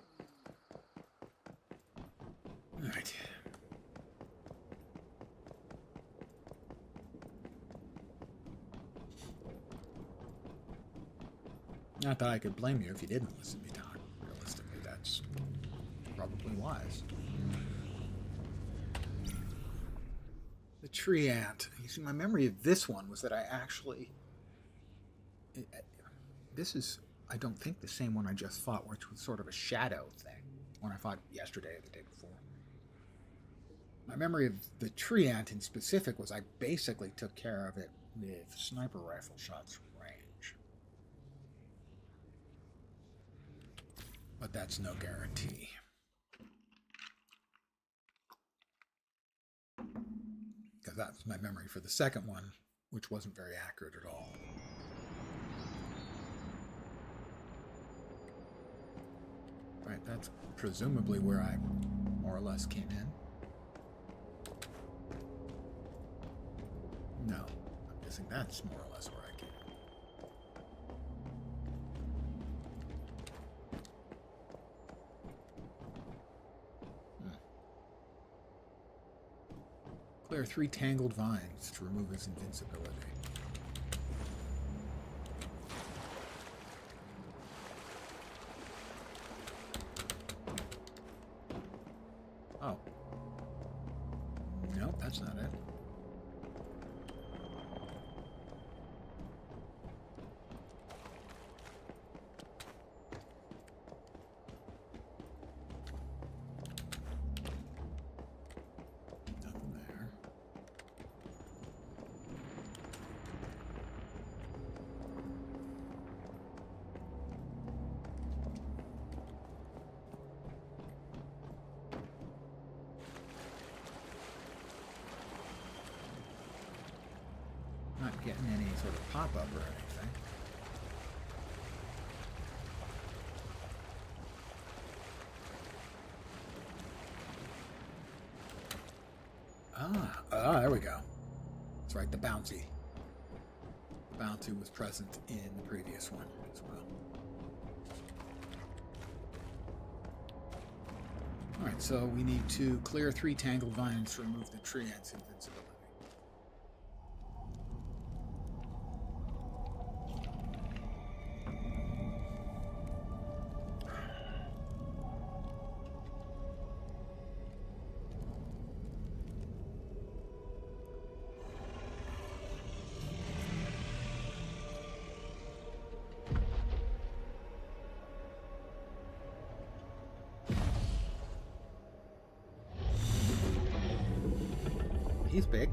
Alright. Not that I could blame you if you didn't listen to me talk. Realistically, that's probably wise. The tree ant. You see, my memory of this one was that I actually... This is, I don't think, the same one I just fought, which was sort of a shadow thing. One I fought yesterday or the day before. My memory of the tree ant in specific was I basically took care of it with sniper rifle shots from range. But that's no guarantee. Because that's my memory for the second one, which wasn't very accurate at all. Right, that's presumably where I more or less came in. No, I'm guessing that's more or less where I came in. Clear 3 tangled vines to remove his invincibility. Oh. Nope, that's not it. Nothing there. Not getting any sort of pop-up or anything. There we go. That's right, the bouncy. The bouncy was present in the previous one as well. Alright, so we need to clear 3 tangled vines to remove the tree ant's invincibility. He's big.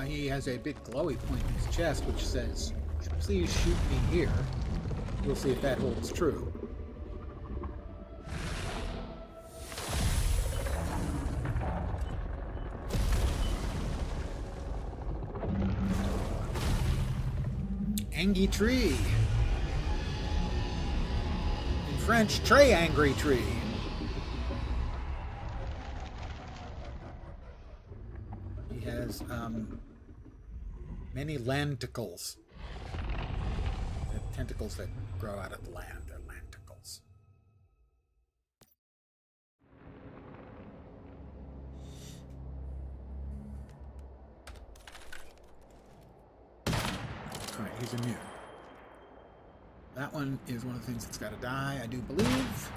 He has a big glowy point in his chest which says, "Please shoot me here." We'll see if that holds true. Angry tree. In French, très angry tree. He has many lenticles. The tentacles that grow out of the land, they're lenticles. Alright, he's immune. That one is one of the things that's got to die, I do believe.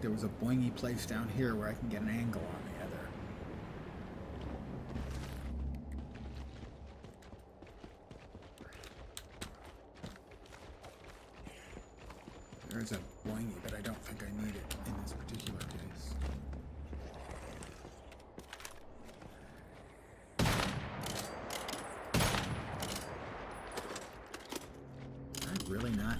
there was a boingy place down here where I can get an angle on the other. There's a boingy, but I don't think I need it in this particular case. Did I really not?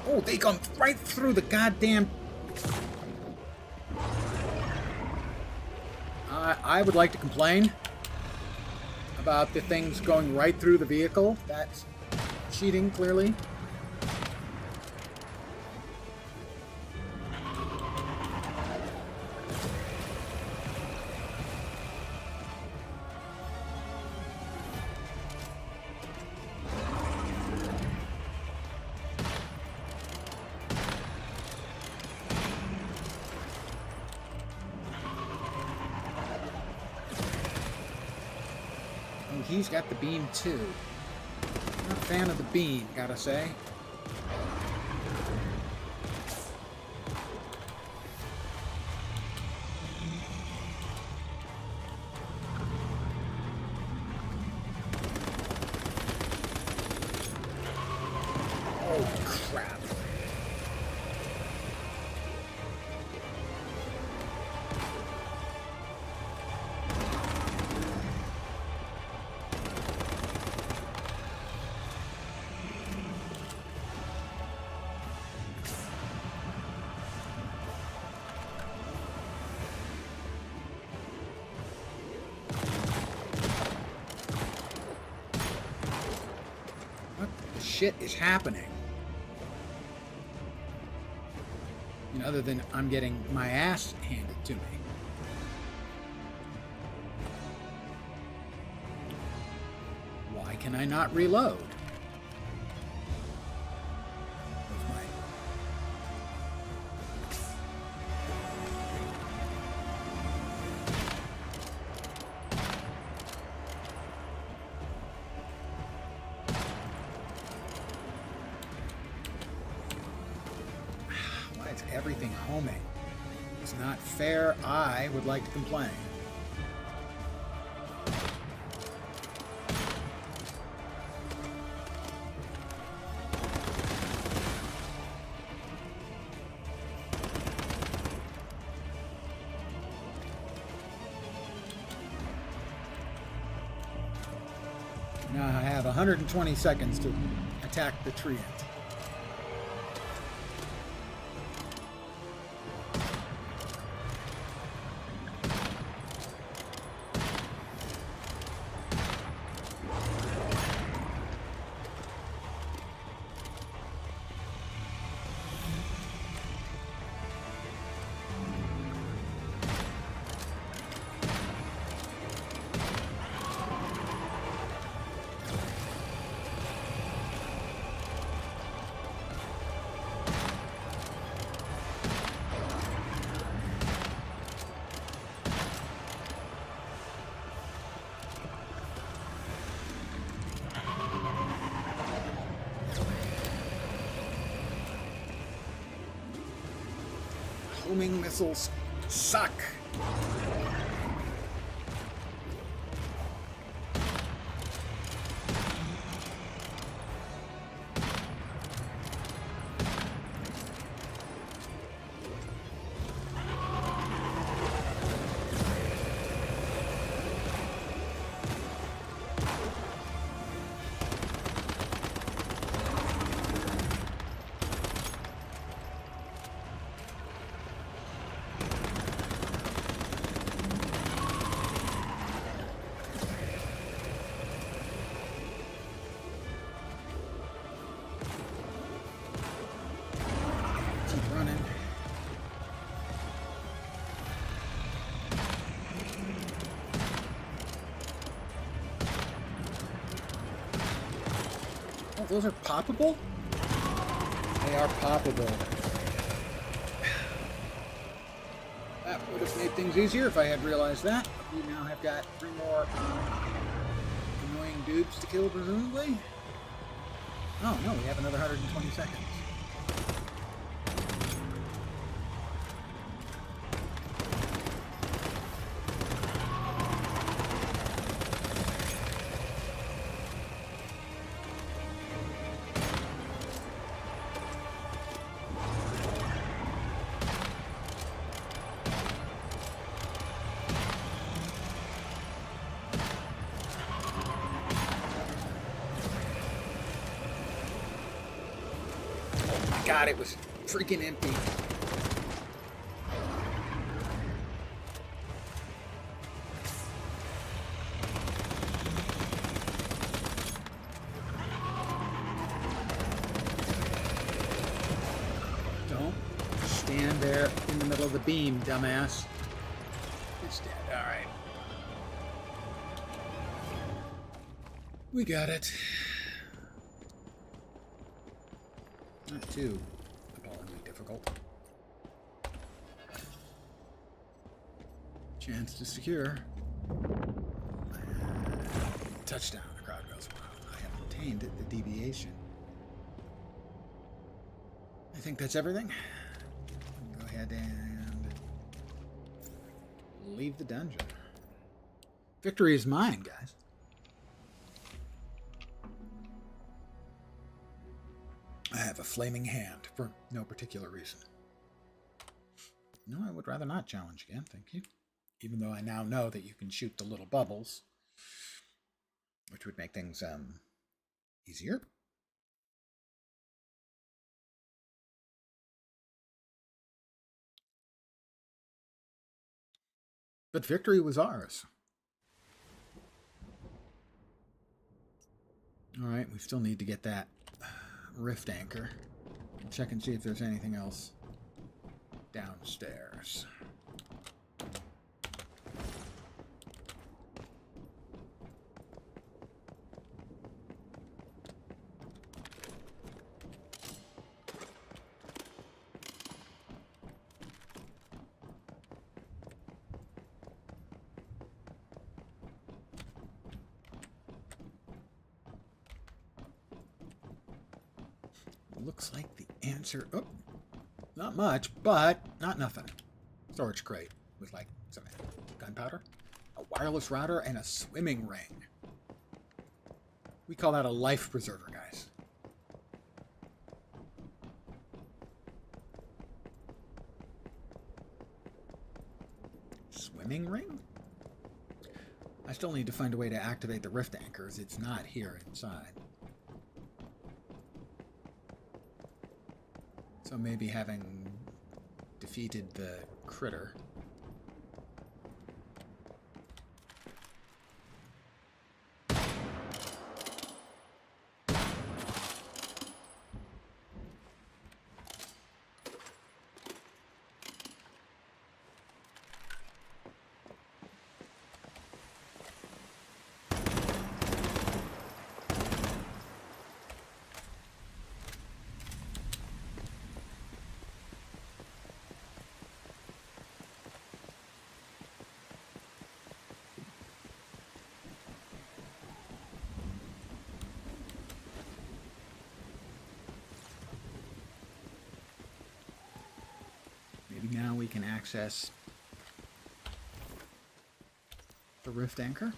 Oh, they come right through the goddamn... I would like to complain about the things going right through the vehicle. That's cheating, clearly. He's got the beam too. Not a fan of the beam, gotta say. Oh crap. Shit is happening. You know, other than I'm getting my ass handed to me. Why can I not reload? Everything homing. It's not fair. I would like to complain. Now I have 120 seconds to attack the treant. Homing missiles suck. those are poppable? They are poppable. That would have made things easier if I had realized that. We now have got 3 more annoying dudes to kill, presumably. Oh, no, we have another 120 seconds. God, it was freaking empty. Don't stand there in the middle of the beam, dumbass. It's dead. All right. We got it. Not too appallingly difficult. Chance to secure. Touchdown. The crowd goes wild. I have obtained the deviation. I think that's everything. Go ahead and leave the dungeon. Victory is mine, guys. I have a flaming hand for no particular reason. No, I would rather not challenge again, thank you. Even though I now know that you can shoot the little bubbles, which would make things easier. But victory was ours. All right, we still need to get that rift anchor. Check and see if there's anything else downstairs. Looks like the answer... Oh, not much, but not nothing. Storage crate with like some gunpowder, a wireless router, and a swimming ring. We call that a life preserver, guys. Swimming ring? I still need to find a way to activate the rift anchors. It's not here inside. So maybe having defeated the critter. Now we can access the rift anchor.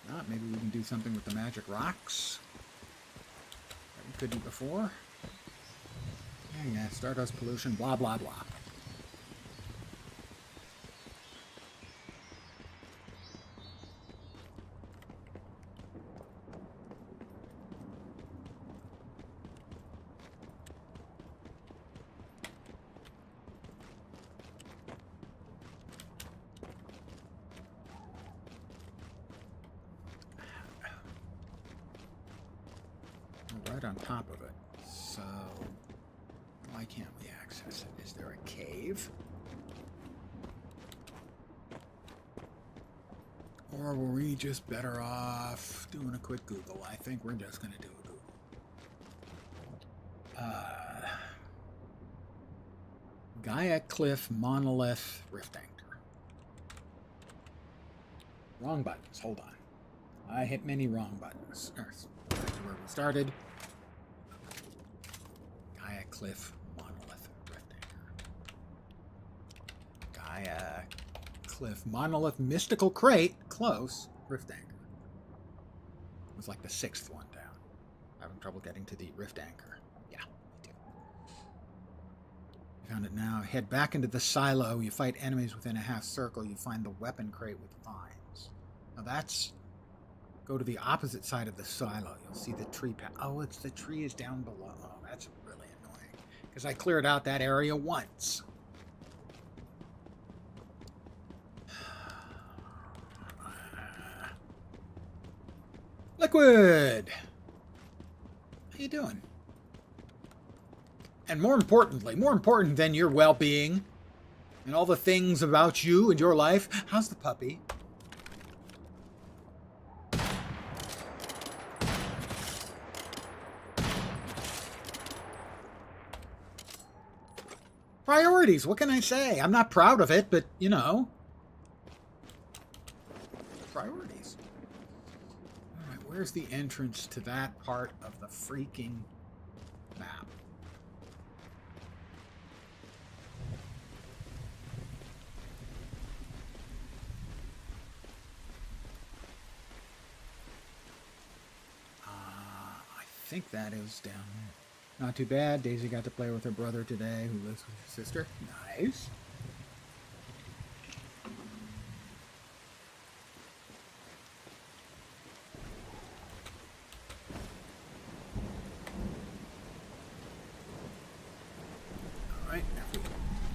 Not, maybe we can do something with the magic rocks that we couldn't before. Yeah, stardust pollution, blah, blah, blah. Right on top of it. So, why can't we access it? Is there a cave? Or Or were we just better off doing a quick Google? I think we're just going to do a Google. Gaia Cliff Monolith Rift Anchor. Wrong buttons. Hold on. I hit many wrong buttons. Back to where we started. Gaia Cliff Monolith Rift Anchor. Gaia Cliff Monolith Mystical Crate. Close. Rift Anchor. It was like the 6th one down. Having trouble getting to the Rift Anchor. Yeah, me too. Found it now. Head back into the silo. You fight enemies within a half circle. You find the weapon crate with vines. Now that's... Go to the opposite side of the silo. You'll see the tree path. Oh, it's the tree is down below. Oh, that's really annoying. Because I cleared out that area once. Liquid! How you doing? And more importantly, more important than your well-being and all the things about you and your life, how's the puppy? Priorities, what can I say? I'm not proud of it, but, you know. Priorities. Alright, where's the entrance to that part of the freaking map? I think that is down there. Not too bad. Daisy got to play with her brother today, who lives with her sister. Nice. All right, now if we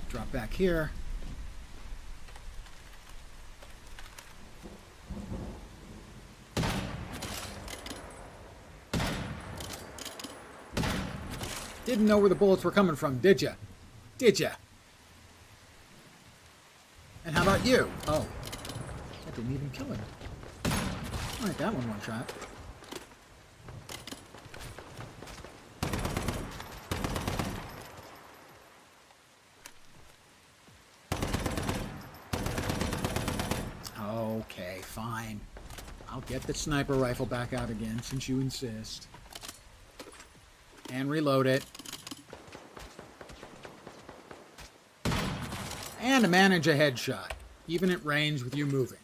drop back here. Didn't know where the bullets were coming from, did ya? Did ya? And how about you? Oh, that didn't even kill him. All right, that one shot. Okay, fine. I'll get the sniper rifle back out again, since you insist. And reload it. And to manage a headshot, even at range with you moving.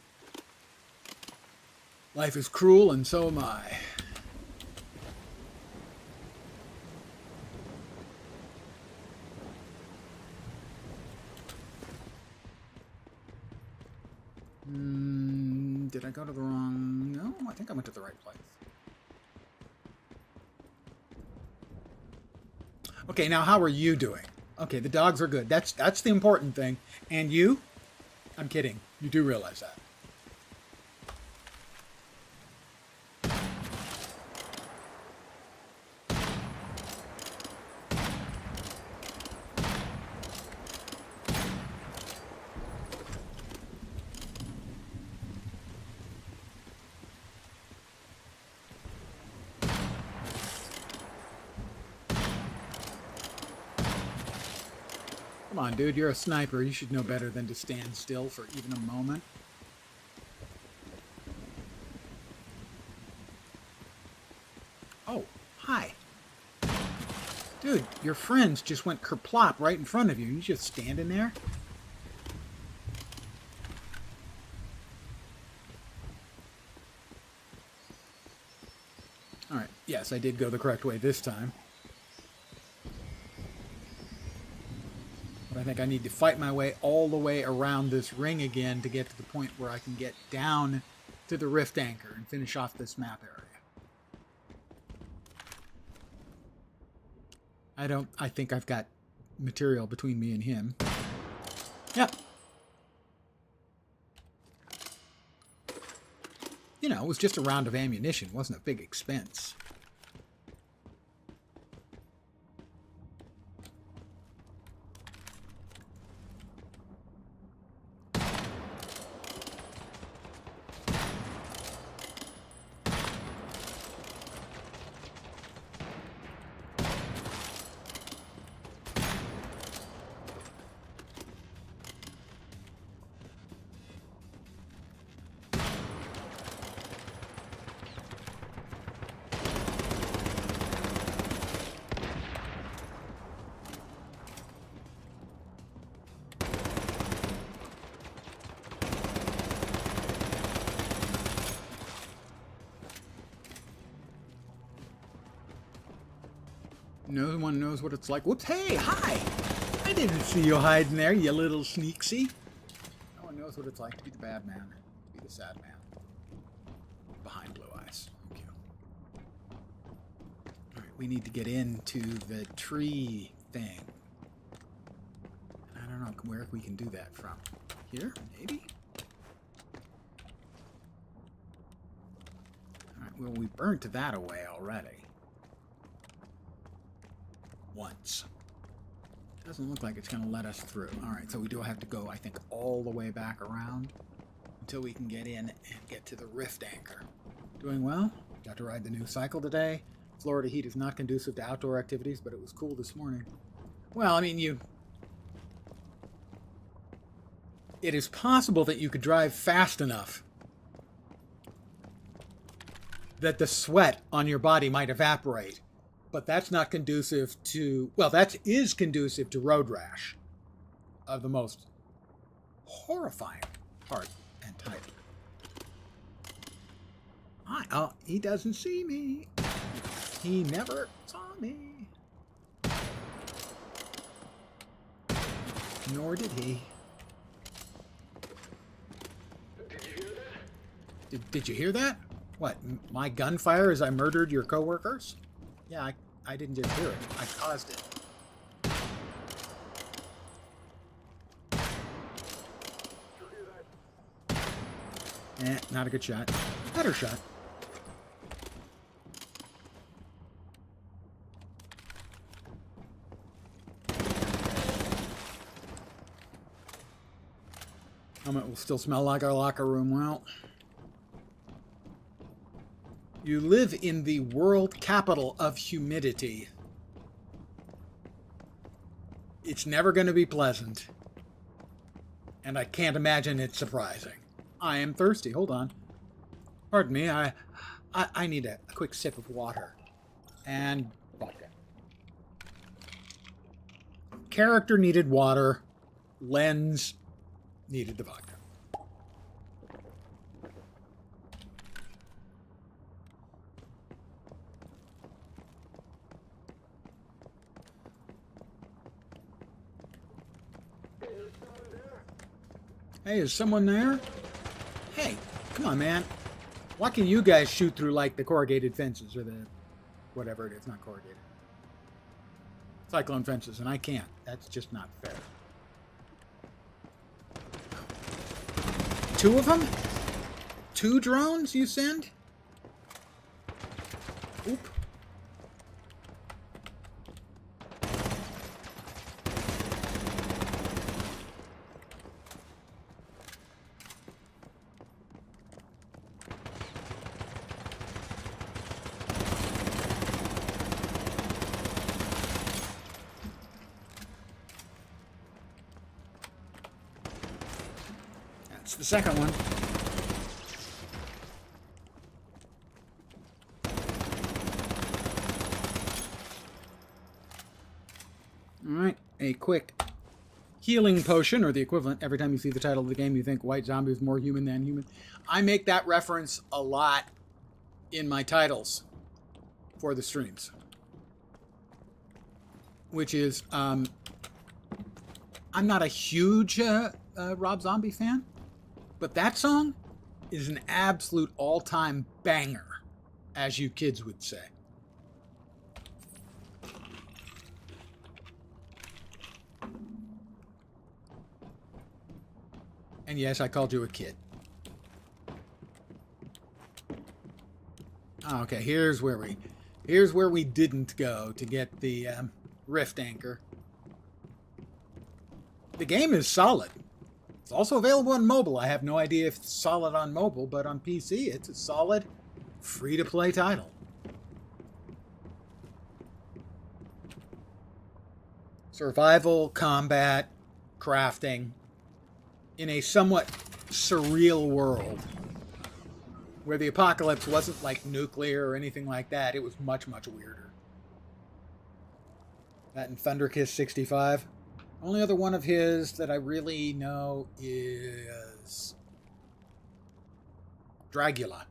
Life is cruel, and so am I. Did I go to the wrong... No, I think I went to the right place. Okay, now how are you doing? Okay, the dogs are good. That's the important thing. And you? I'm kidding. You do realize that. Come on, dude, you're a sniper. You should know better than to stand still for even a moment. Oh, hi. Dude, your friends just went kerplop right in front of you. You just standing there? Alright, yes, I did go the correct way this time. I think I need to fight my way all the way around this ring again to get to the point where I can get down to the Rift Anchor and finish off this map area. I think I've got material between me and him. Yep. You know, it was just a round of ammunition. It wasn't a big expense. No one knows what it's like. Whoops, hey, hi! I didn't see you hiding there, you little sneaksy. No one knows what it's like to be the bad man, to be the sad man. Behind blue eyes. Thank you. Alright, we need to get into the tree thing. I don't know where we can do that from. Here, maybe? Alright, well, we burnt that away already. Once. Doesn't look like it's going to let us through. Alright, so we do have to go, I think, all the way back around until we can get in and get to the rift anchor. Doing well. Got to ride the new cycle today. Florida heat is not conducive to outdoor activities, but it was cool this morning. Well, I mean, it is possible that you could drive fast enough that the sweat on your body might evaporate. But that's not conducive to... Well, that is conducive to road rash of the most horrifying part and type. Oh, he doesn't see me. He never saw me. Nor did he. Did you hear that? What, my gunfire as I murdered your coworkers? Yeah, I didn't just hear it. I caused it. Not a good shot. Better shot. Helmet will still smell like our locker room. Well, you live in the world capital of humidity. It's never going to be pleasant. And I can't imagine it's surprising. I am thirsty. Hold on. Pardon me. I need a quick sip of water. And vodka. Character needed water. Lens needed the vodka. Hey, is someone there? Hey, come on, man. Why can you guys shoot through, like, the corrugated fences or the... whatever it is, not corrugated. Cyclone fences, and I can't. That's just not fair. Two of them? Two drones you send? Oop. That's the second one. Alright, a quick healing potion, or the equivalent. Every time you see the title of the game, you think White Zombie is more human than human. I make that reference a lot in my titles for the streams. Which is, I'm not a huge Rob Zombie fan, but that song is an absolute all-time banger, as you kids would say. And yes, I called you a kid. Okay, here's where we didn't go to get the rift anchor. The game is solid. It's also available on mobile. I have no idea if it's solid on mobile, but on PC, it's a solid, free-to-play title. Survival, combat, crafting, in a somewhat surreal world where the apocalypse wasn't like nuclear or anything like that. It was much, much weirder. That and Thunderkiss 65. Only other one of his that I really know is Dragula.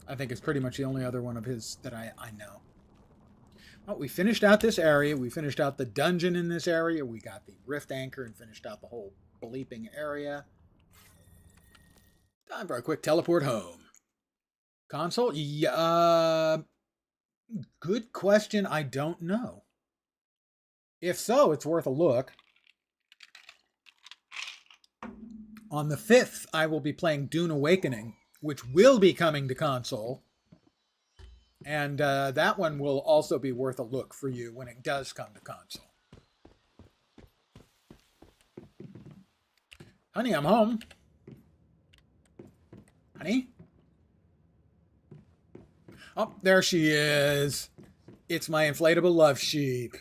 I think it's pretty much the only other one of his that I know. Oh, we finished out this area. We finished out the dungeon in this area. We got the rift anchor and finished out the whole bleeping area. Time for a quick teleport home. Console? Yeah, good question. I don't know. If so, it's worth a look. On the 5th, I will be playing Dune Awakening, which will be coming to console. And that one will also be worth a look for you when it does come to console. Honey, I'm home. Honey? Oh, there she is. It's my inflatable love sheep.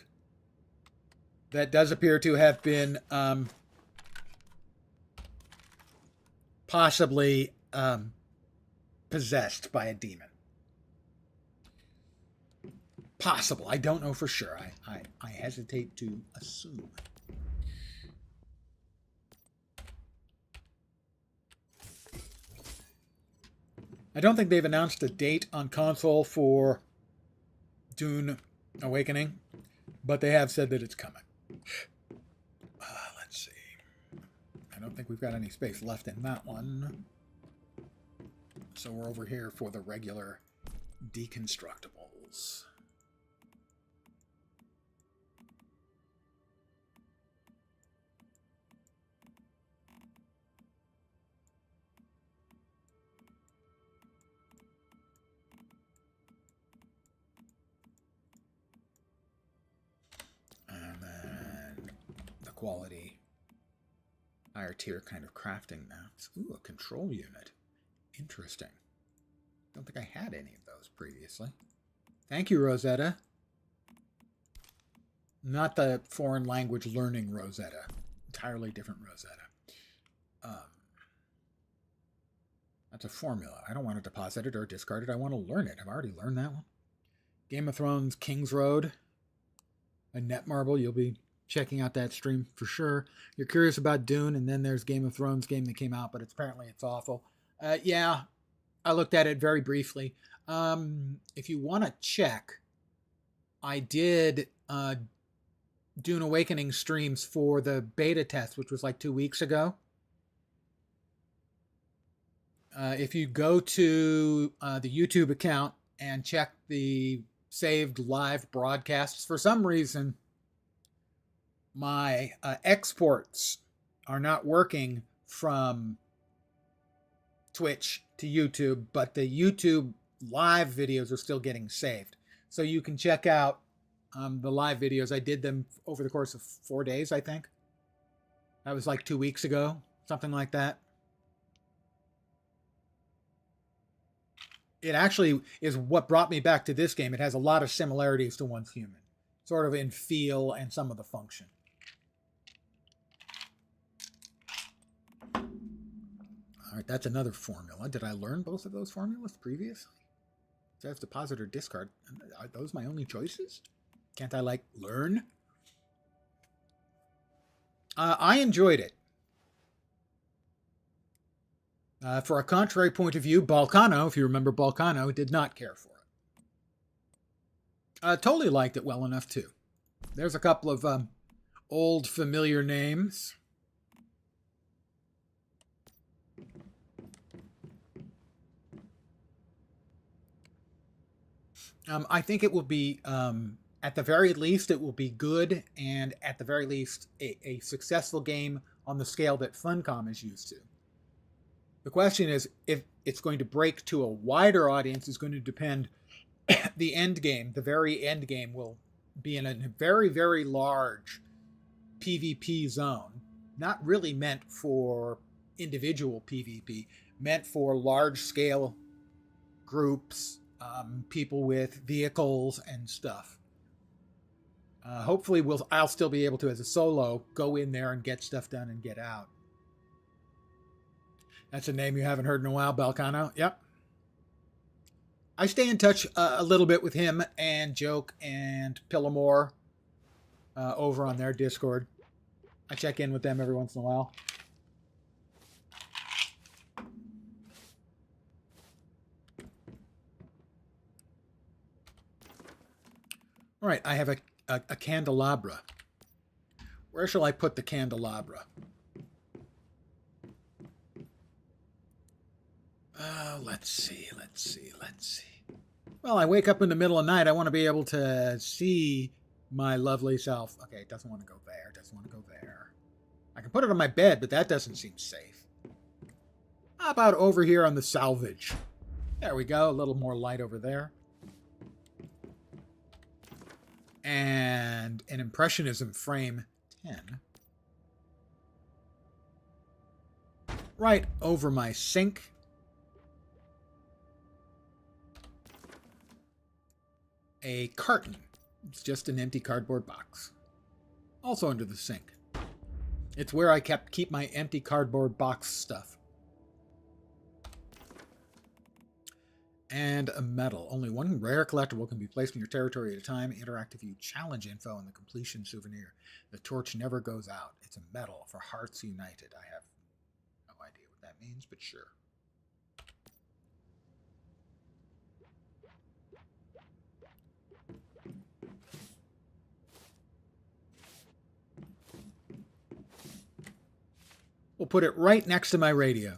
That does appear to have been possibly possessed by a demon. Possible. I don't know for sure. I hesitate to assume. I don't think they've announced a date on console for Dune Awakening, but they have said that it's coming. Let's see. I don't think we've got any space left in that one. So we're over here for the regular deconstructibles. And then the quality higher tier kind of crafting maps. Ooh, a control unit. Interesting. Don't think I had any of those previously. Thank you, Rosetta. Not the foreign language learning Rosetta. Entirely different Rosetta. That's a formula. I don't want to deposit it or discard it. I want to learn it. I've already learned that one. Game of Thrones, King's Road. A Netmarble. You'll be checking out that stream for sure. You're curious about Dune, and then there's Game of Thrones game that came out, but apparently it's awful. Yeah, I looked at it very briefly. If you want to check, I did Dune Awakening streams for the beta test, which was like 2 weeks ago. If you go to the YouTube account and check the saved live broadcasts, for some reason, my exports are not working from Twitch to YouTube, but the YouTube live videos are still getting saved. So you can check out the live videos. I did them over the course of 4 days, I think. That was like 2 weeks ago, something like that. It actually is what brought me back to this game. It has a lot of similarities to Once Human, sort of in feel and some of the function. All right, that's another formula. Did I learn both of those formulas previously? So I have deposit or discard. Are those my only choices? Can't I, like, learn? I enjoyed it. For a contrary point of view, Balcano, if you remember Balcano, did not care for it. Totally liked it well enough, too. There's a couple of old familiar names. I think it will be, at the very least, it will be good, and at the very least, a successful game on the scale that Funcom is used to. The question is, if it's going to break to a wider audience is going to depend. The end game, the very end game, will be in a very, very large PvP zone. Not really meant for individual PvP, meant for large-scale groups, people with vehicles and stuff. Hopefully, I'll still be able to, as a solo, go in there and get stuff done and get out. That's a name you haven't heard in a while, Balcano. Yep. I stay in touch a little bit with him and Joke and Pillamore over on their Discord. I check in with them every once in a while. All All right, I have a candelabra. Where shall I put the candelabra? Let's see. Well, I wake up in the middle of the night. I want to be able to see my lovely self. Okay, it doesn't want to go there. Doesn't want to go there. I can put it on my bed, but that doesn't seem safe. How about over here on the salvage? There we go. A little more light over there. And an Impressionism frame 10. Right over my sink. A carton. It's just an empty cardboard box. Also under the sink. It's where I keep my empty cardboard box stuff. And a medal. Only one rare collectible can be placed in your territory at a time. Interactive view challenge info and the completion souvenir. The torch never goes out. It's a medal for Hearts United. I have no idea what that means, but sure. We'll put it right next to my radio.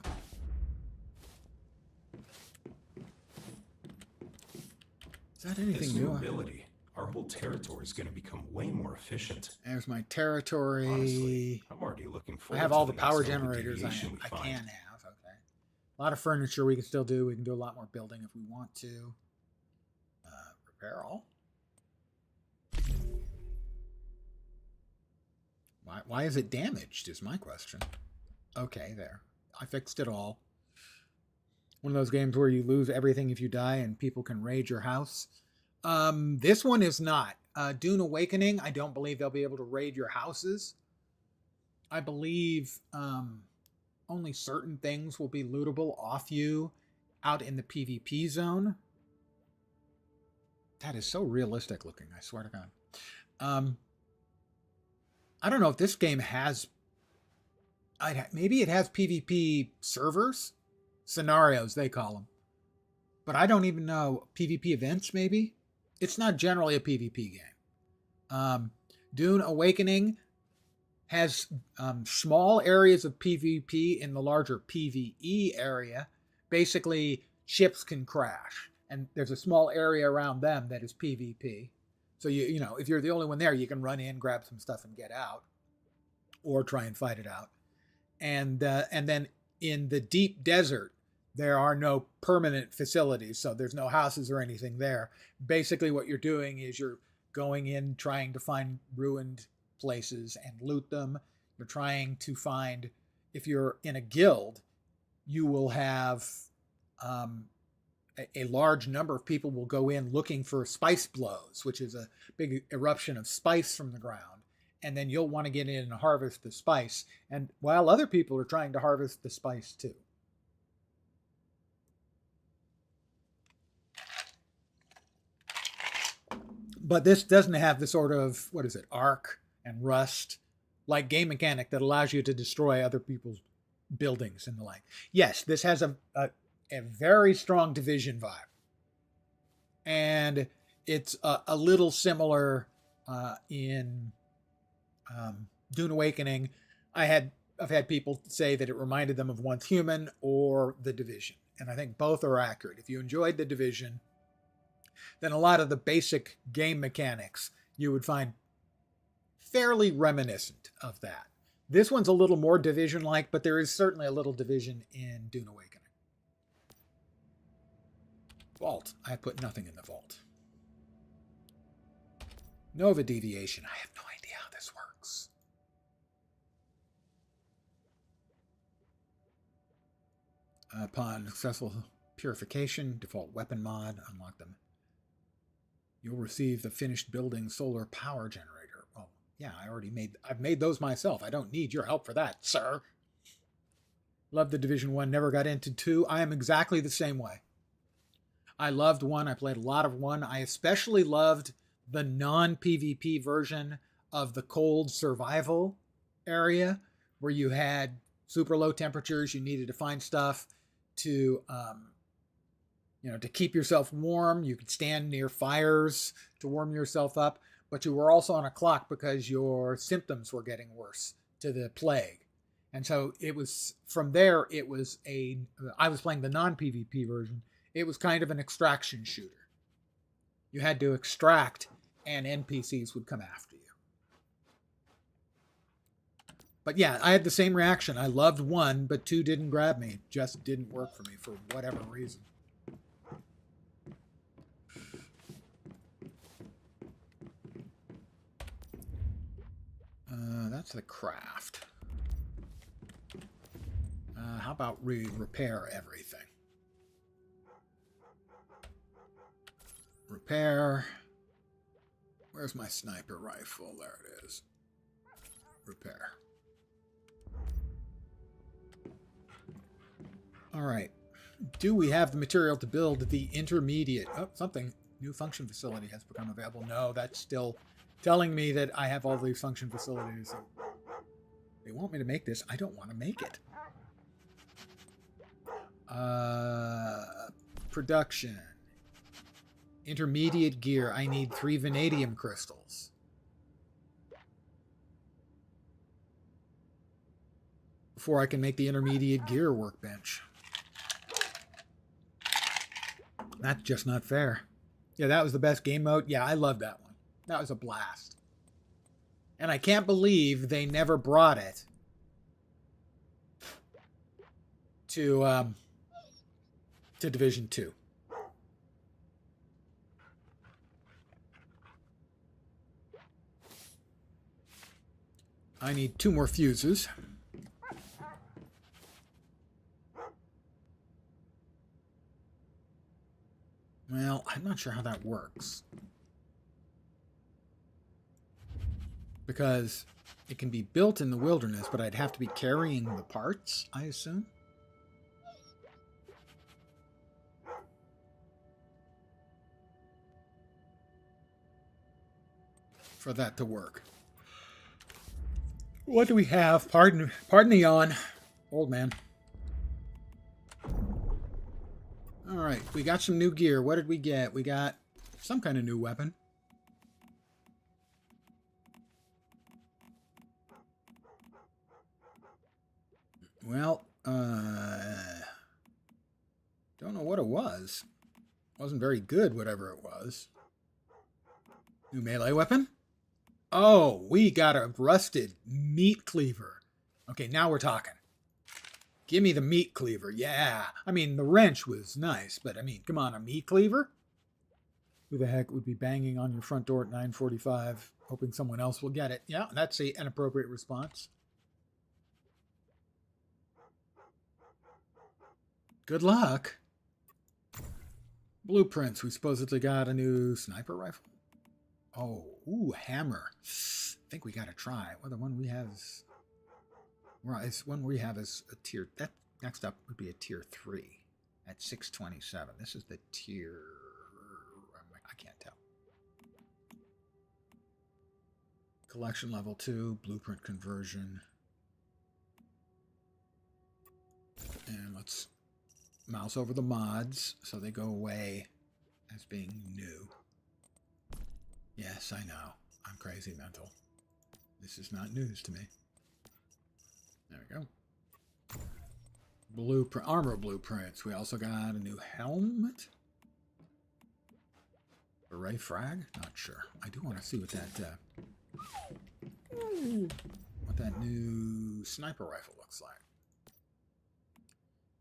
Is that anything This new? new ability, our whole territory is going to become way more efficient. There's my territory. Honestly, I'm already looking I forward have to all the next power little generators I deviation we can find. have. Okay. A lot of furniture we can still do. We can do a lot more building if we want to. Repair all. Why is it damaged is my question. Okay, there. I fixed it all. One of those games where you lose everything if you die and people can raid your house. This one is not. Dune Awakening, I don't believe they'll be able to raid your houses. I believe only certain things will be lootable off you out in the PvP zone. That is so realistic looking, I swear to God. I don't know if this game has... maybe it has PvP servers? Scenarios, they call them. But I don't even know. PvP events, maybe? It's not generally a PvP game. Dune Awakening has small areas of PvP in the larger PvE area. Basically, ships can crash. And there's a small area around them that is PvP. So, you know, if you're the only one there, you can run in, grab some stuff, and get out. Or try and fight it out. And then in the deep desert, there are no permanent facilities, so there's no houses or anything there. Basically, what you're doing is you're going in, trying to find ruined places and loot them. You're trying to find, if you're in a guild, you will have a large number of people will go in looking for spice blows, which is a big eruption of spice from the ground. And then you'll want to get in and harvest the spice. And while other people are trying to harvest the spice too. But this doesn't have the sort of, what is it, arc and rust, like game mechanic that allows you to destroy other people's buildings and the like. Yes, this has a very strong Division vibe. And it's a little similar in Dune Awakening. I've had people say that it reminded them of Once Human or The Division. And I think both are accurate. If you enjoyed The Division, then a lot of the basic game mechanics you would find fairly reminiscent of that. This one's a little more Division-like, but there is certainly a little Division in Dune Awakening. Vault. I put nothing in the vault. Nova deviation. I have no idea how this works. Upon successful purification, default weapon mod, unlock them. You'll receive the finished building solar power generator. Oh, yeah, I've made those myself. I don't need your help for that, sir. Loved the Division 1, never got into 2. I am exactly the same way. I loved 1. I played a lot of 1. I especially loved the non-PvP version of the cold survival area where you had super low temperatures. You needed to find stuff to You know, to keep yourself warm. You could stand near fires to warm yourself up, but you were also on a clock because your symptoms were getting worse to the plague. And so it was from there, I was playing the non PvP version. It was kind of an extraction shooter. You had to extract, and NPCs would come after you. But yeah, I had the same reaction. I loved 1, but 2 didn't grab me. It just didn't work for me for whatever reason. That's the craft. How about we repair everything? Repair. Where's my sniper rifle? There it is. Repair. All right. Do we have the material to build the intermediate? Oh, something. New function facility has become available. No, that's still telling me that I have all these function facilities. They want me to make this. I don't want to make it. Production. Intermediate gear. I need 3 vanadium crystals. Before I can make the intermediate gear workbench. That's just not fair. Yeah, that was the best game mode. Yeah, I love that one. That was a blast. And I can't believe they never brought it to Division 2. I need 2 more fuses. Well, I'm not sure how that works. Because it can be built in the wilderness, but I'd have to be carrying the parts, I assume. For that to work. What do we have? Pardon the yawn, old man. All right, we got some new gear. What did we get? We got some kind of new weapon. Well, don't know what it was. Wasn't very good, whatever it was. New melee weapon? Oh, we got a rusted meat cleaver. Okay, now we're talking. Give me the meat cleaver. Yeah. I mean, the wrench was nice, but I mean, come on, a meat cleaver? Who the heck would be banging on your front door at 9:45, hoping someone else will get it? Yeah, that's an appropriate response. Good luck. Blueprints. We supposedly got a new sniper rifle. Oh, ooh, hammer. I think we got to try. Well, the one we have is... Well, it's one we have is a tier... That next up would be a tier 3 at 627. This is the tier... I can't tell. Collection level 2, blueprint conversion. And let's mouse over the mods so they go away as being new. Yes, I know. I'm crazy mental. This is not news to me. There we go. Blueprint, armor blueprints. We also got a new helmet. Array frag? Not sure. I do want to see what that new sniper rifle looks like.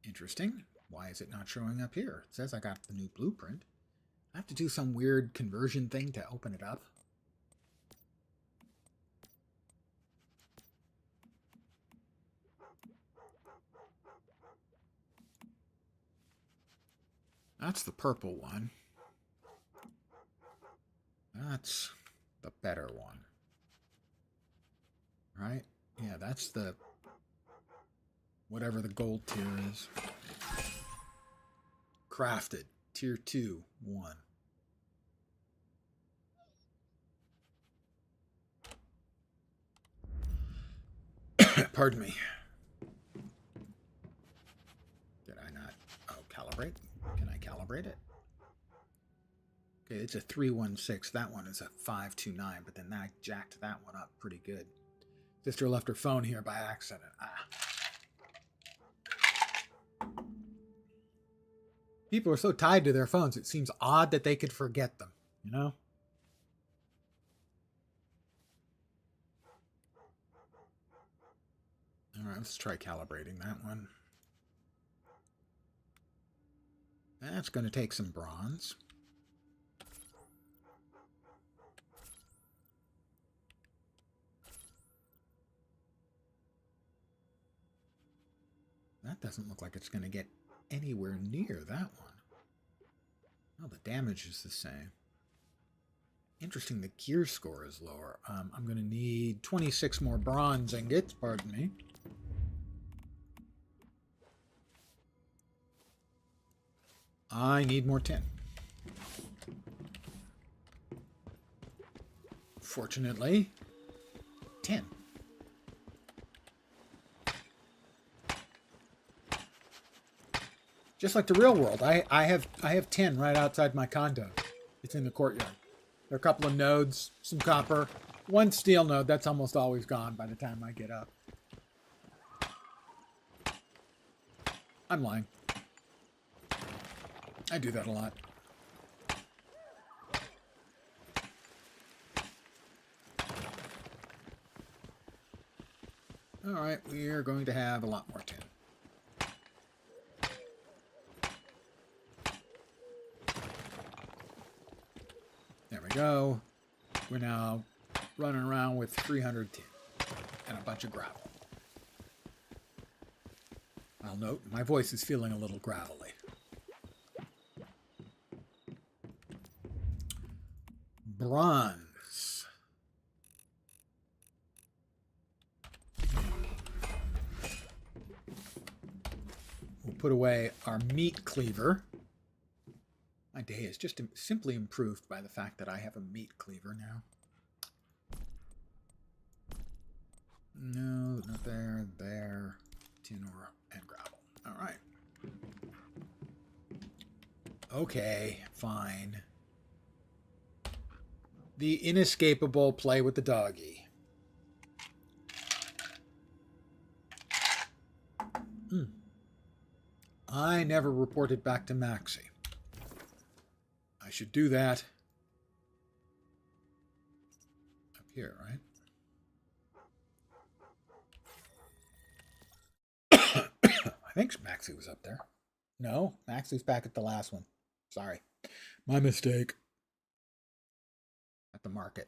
Interesting. Why is it not showing up here? It says I got the new blueprint. I have to do some weird conversion thing to open it up. That's the purple one. That's the better one. Right? Yeah, that's the... whatever the gold tier is. Crafted. Tier 2, 1. Pardon me. Did I not? Oh, calibrate? Can I calibrate? calibrate it. Okay, it's a 316. That one is a 529, but then that jacked that one up pretty good. Sister left her phone here by accident. People are so tied to their phones, it seems odd that they could forget them, you know? All right, let's try calibrating that one. That's going to take some bronze. That doesn't look like it's going to get anywhere near that one. Oh, the damage is the same. Interesting, the gear score is lower. I'm going to need 26 more bronze ingots, pardon me. I need more tin. Fortunately, tin. Just like the real world, I have tin right outside my condo. It's in the courtyard. There are a couple of nodes, some copper, one steel node. That's almost always gone by the time I get up. I'm lying. I do that a lot. All right, we are going to have a lot more tin. There we go. We're now running around with 300 tin and a bunch of gravel. I'll note my voice is feeling a little gravelly. Bronze. We'll put away our meat cleaver. My day is just simply improved by the fact that I have a meat cleaver now. No, not there, there, tin ore, and gravel. All right. Okay, fine. The inescapable play with the doggy. I never reported back to Maxie. I should do that up here, right? I think Maxie was up there. No, Maxie's back at the last one. Sorry. My mistake. At the market.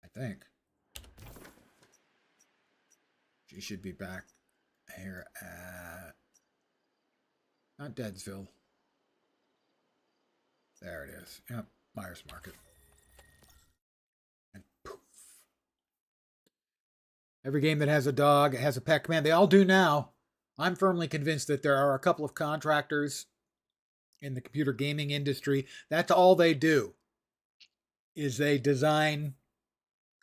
I think. She should be back here at... Not Deadsville. There it is. Yep, Myers Market. And poof. Every game that has a dog has a pet command. They all do now. I'm firmly convinced that there are a couple of contractors in the computer gaming industry. That's all they do. Is they design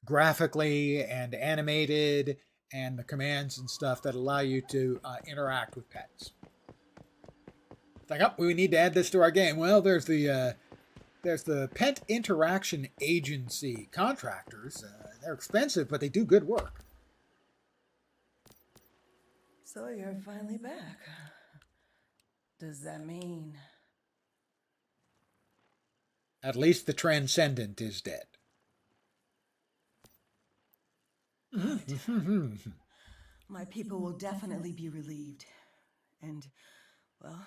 graphically and animated and the commands and stuff that allow you to interact with pets. It's like, oh, we need to add this to our game. Well, there's the Pet Interaction Agency contractors. They're expensive, but they do good work. So you're finally back. Does that mean... At least the Transcendent is dead. My people will definitely be relieved. And, well,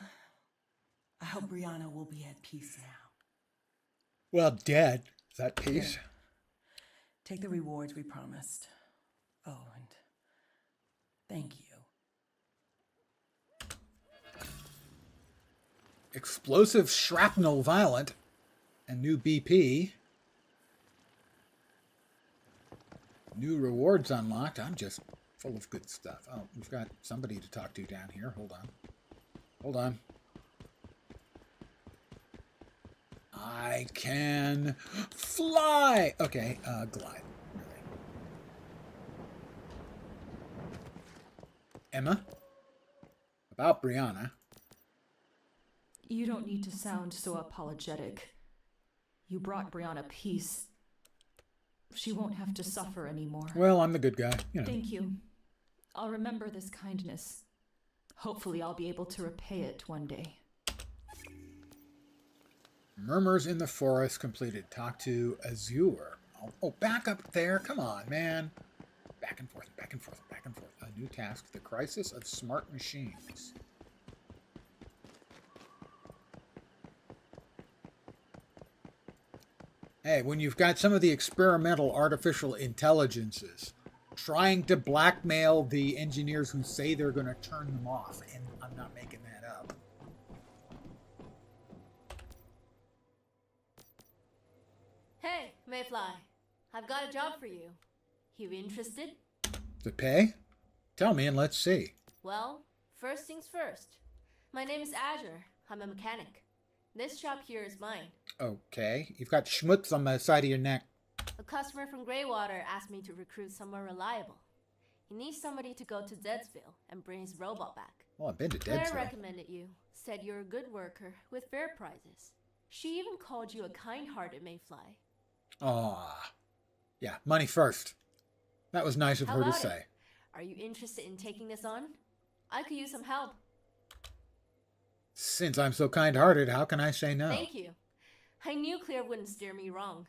I hope Brianna will be at peace now. Well, dead. Is that peace? Here. Take the rewards we promised. Oh, and thank you. Explosive Shrapnel Violent and new BP. New rewards unlocked. I'm just full of good stuff. Oh, we've got somebody to talk to down here. Hold on. Hold on. I can fly. Okay, glide. Really. Emma? About Brianna. You don't need to sound so apologetic. You brought Brianna peace. She won't have to suffer anymore. Well, I'm the good guy, you know. Thank you. I'll remember this kindness. Hopefully I'll be able to repay it one day. Murmurs in the Forest completed. Talk to Azure. Oh, back up there. Come on, man. Back and forth, back and forth, back and forth. A new task. The Crisis of Smart Machines. Hey, when you've got some of the experimental artificial intelligences trying to blackmail the engineers who say they're going to turn them off, and I'm not making that up. Hey, Mayfly. I've got a job for you. You interested? The pay? Tell me and let's see. Well, first things first. My name is Azure. I'm a mechanic. This job here is mine. Okay. You've got schmutz on the side of your neck. A customer from Greywater asked me to recruit someone reliable. He needs somebody to go to Deadsville and bring his robot back. Well, I've been to Claire Deadsville. recommended you. Said you're a good worker with fair prizes. She even called you a kind-hearted Mayfly. Aw. Yeah, money first. That was nice of How her to about say. it? Are you interested in taking this on? I could use some help. Since I'm so kind-hearted, how can I say no? Thank you. I knew Claire wouldn't steer me wrong.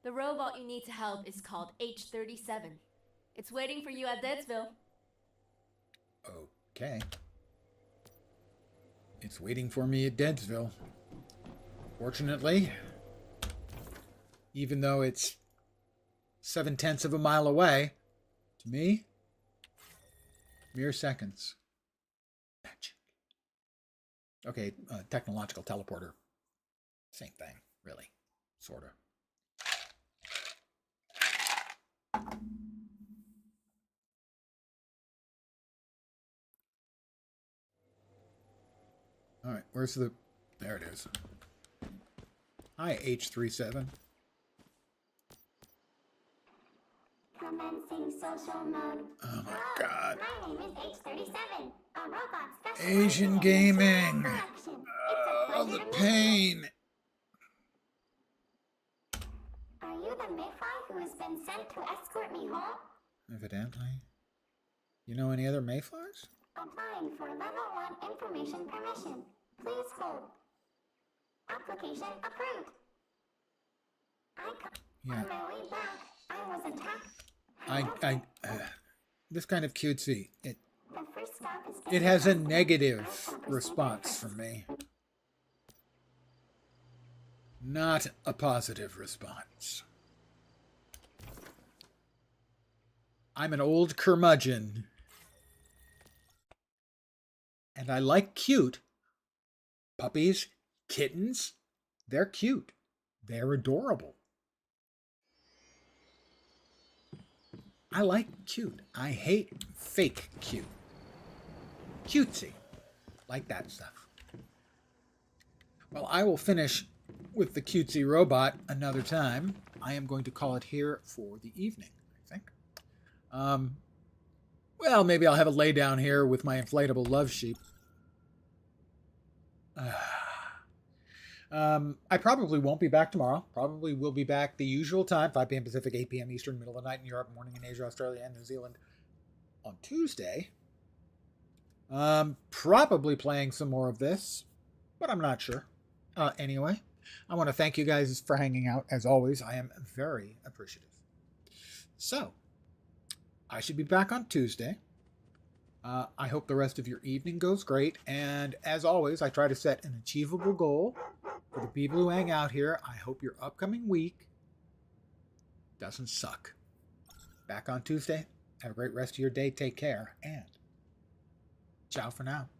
The robot you need to help is called H-37. It's waiting for you at Deadsville. Okay. It's waiting for me at Deadsville. Fortunately, even though it's 0.7 of a mile away, to me, mere seconds. Magic. Okay, technological teleporter. Same thing, really. Sort of. All right, where's the... There it is. Hi, H37. Commencing social mode. Oh my god. My name is H37, a robot specialized Asian in gaming. collection. It's a Oh, pleasure the to meet pain. you. Are you the Mayfly who has been sent to escort me home? Evidently. You know any other Mayflies? Applying for level 1 information permission. Please hold. Application approved. Yeah. On my way back, I was attacked. This kind of cutesy. The first stop is It has a negative response from me. Not a positive response. I'm an old curmudgeon. And I like cute. Puppies, kittens, they're cute. They're adorable. I like cute. I hate fake cute. Cutesy. Like that stuff. Well, I will finish with the cutesy robot another time. I am going to call it here for the evening, I think. Well, maybe I'll have a lay down here with my inflatable love sheep. I probably won't be back tomorrow. Probably will be back the usual time, 5 p.m. Pacific, 8 p.m. Eastern, middle of the night in Europe, morning in Asia, Australia, and New Zealand on Tuesday. Probably playing some more of this, but I'm not sure. Anyway, I want to thank you guys for hanging out. As always, I am very appreciative. So, I should be back on Tuesday. I hope the rest of your evening goes great. And as always, I try to set an achievable goal for the people who hang out here. I hope your upcoming week doesn't suck. Back on Tuesday. Have a great rest of your day. Take care. And ciao for now.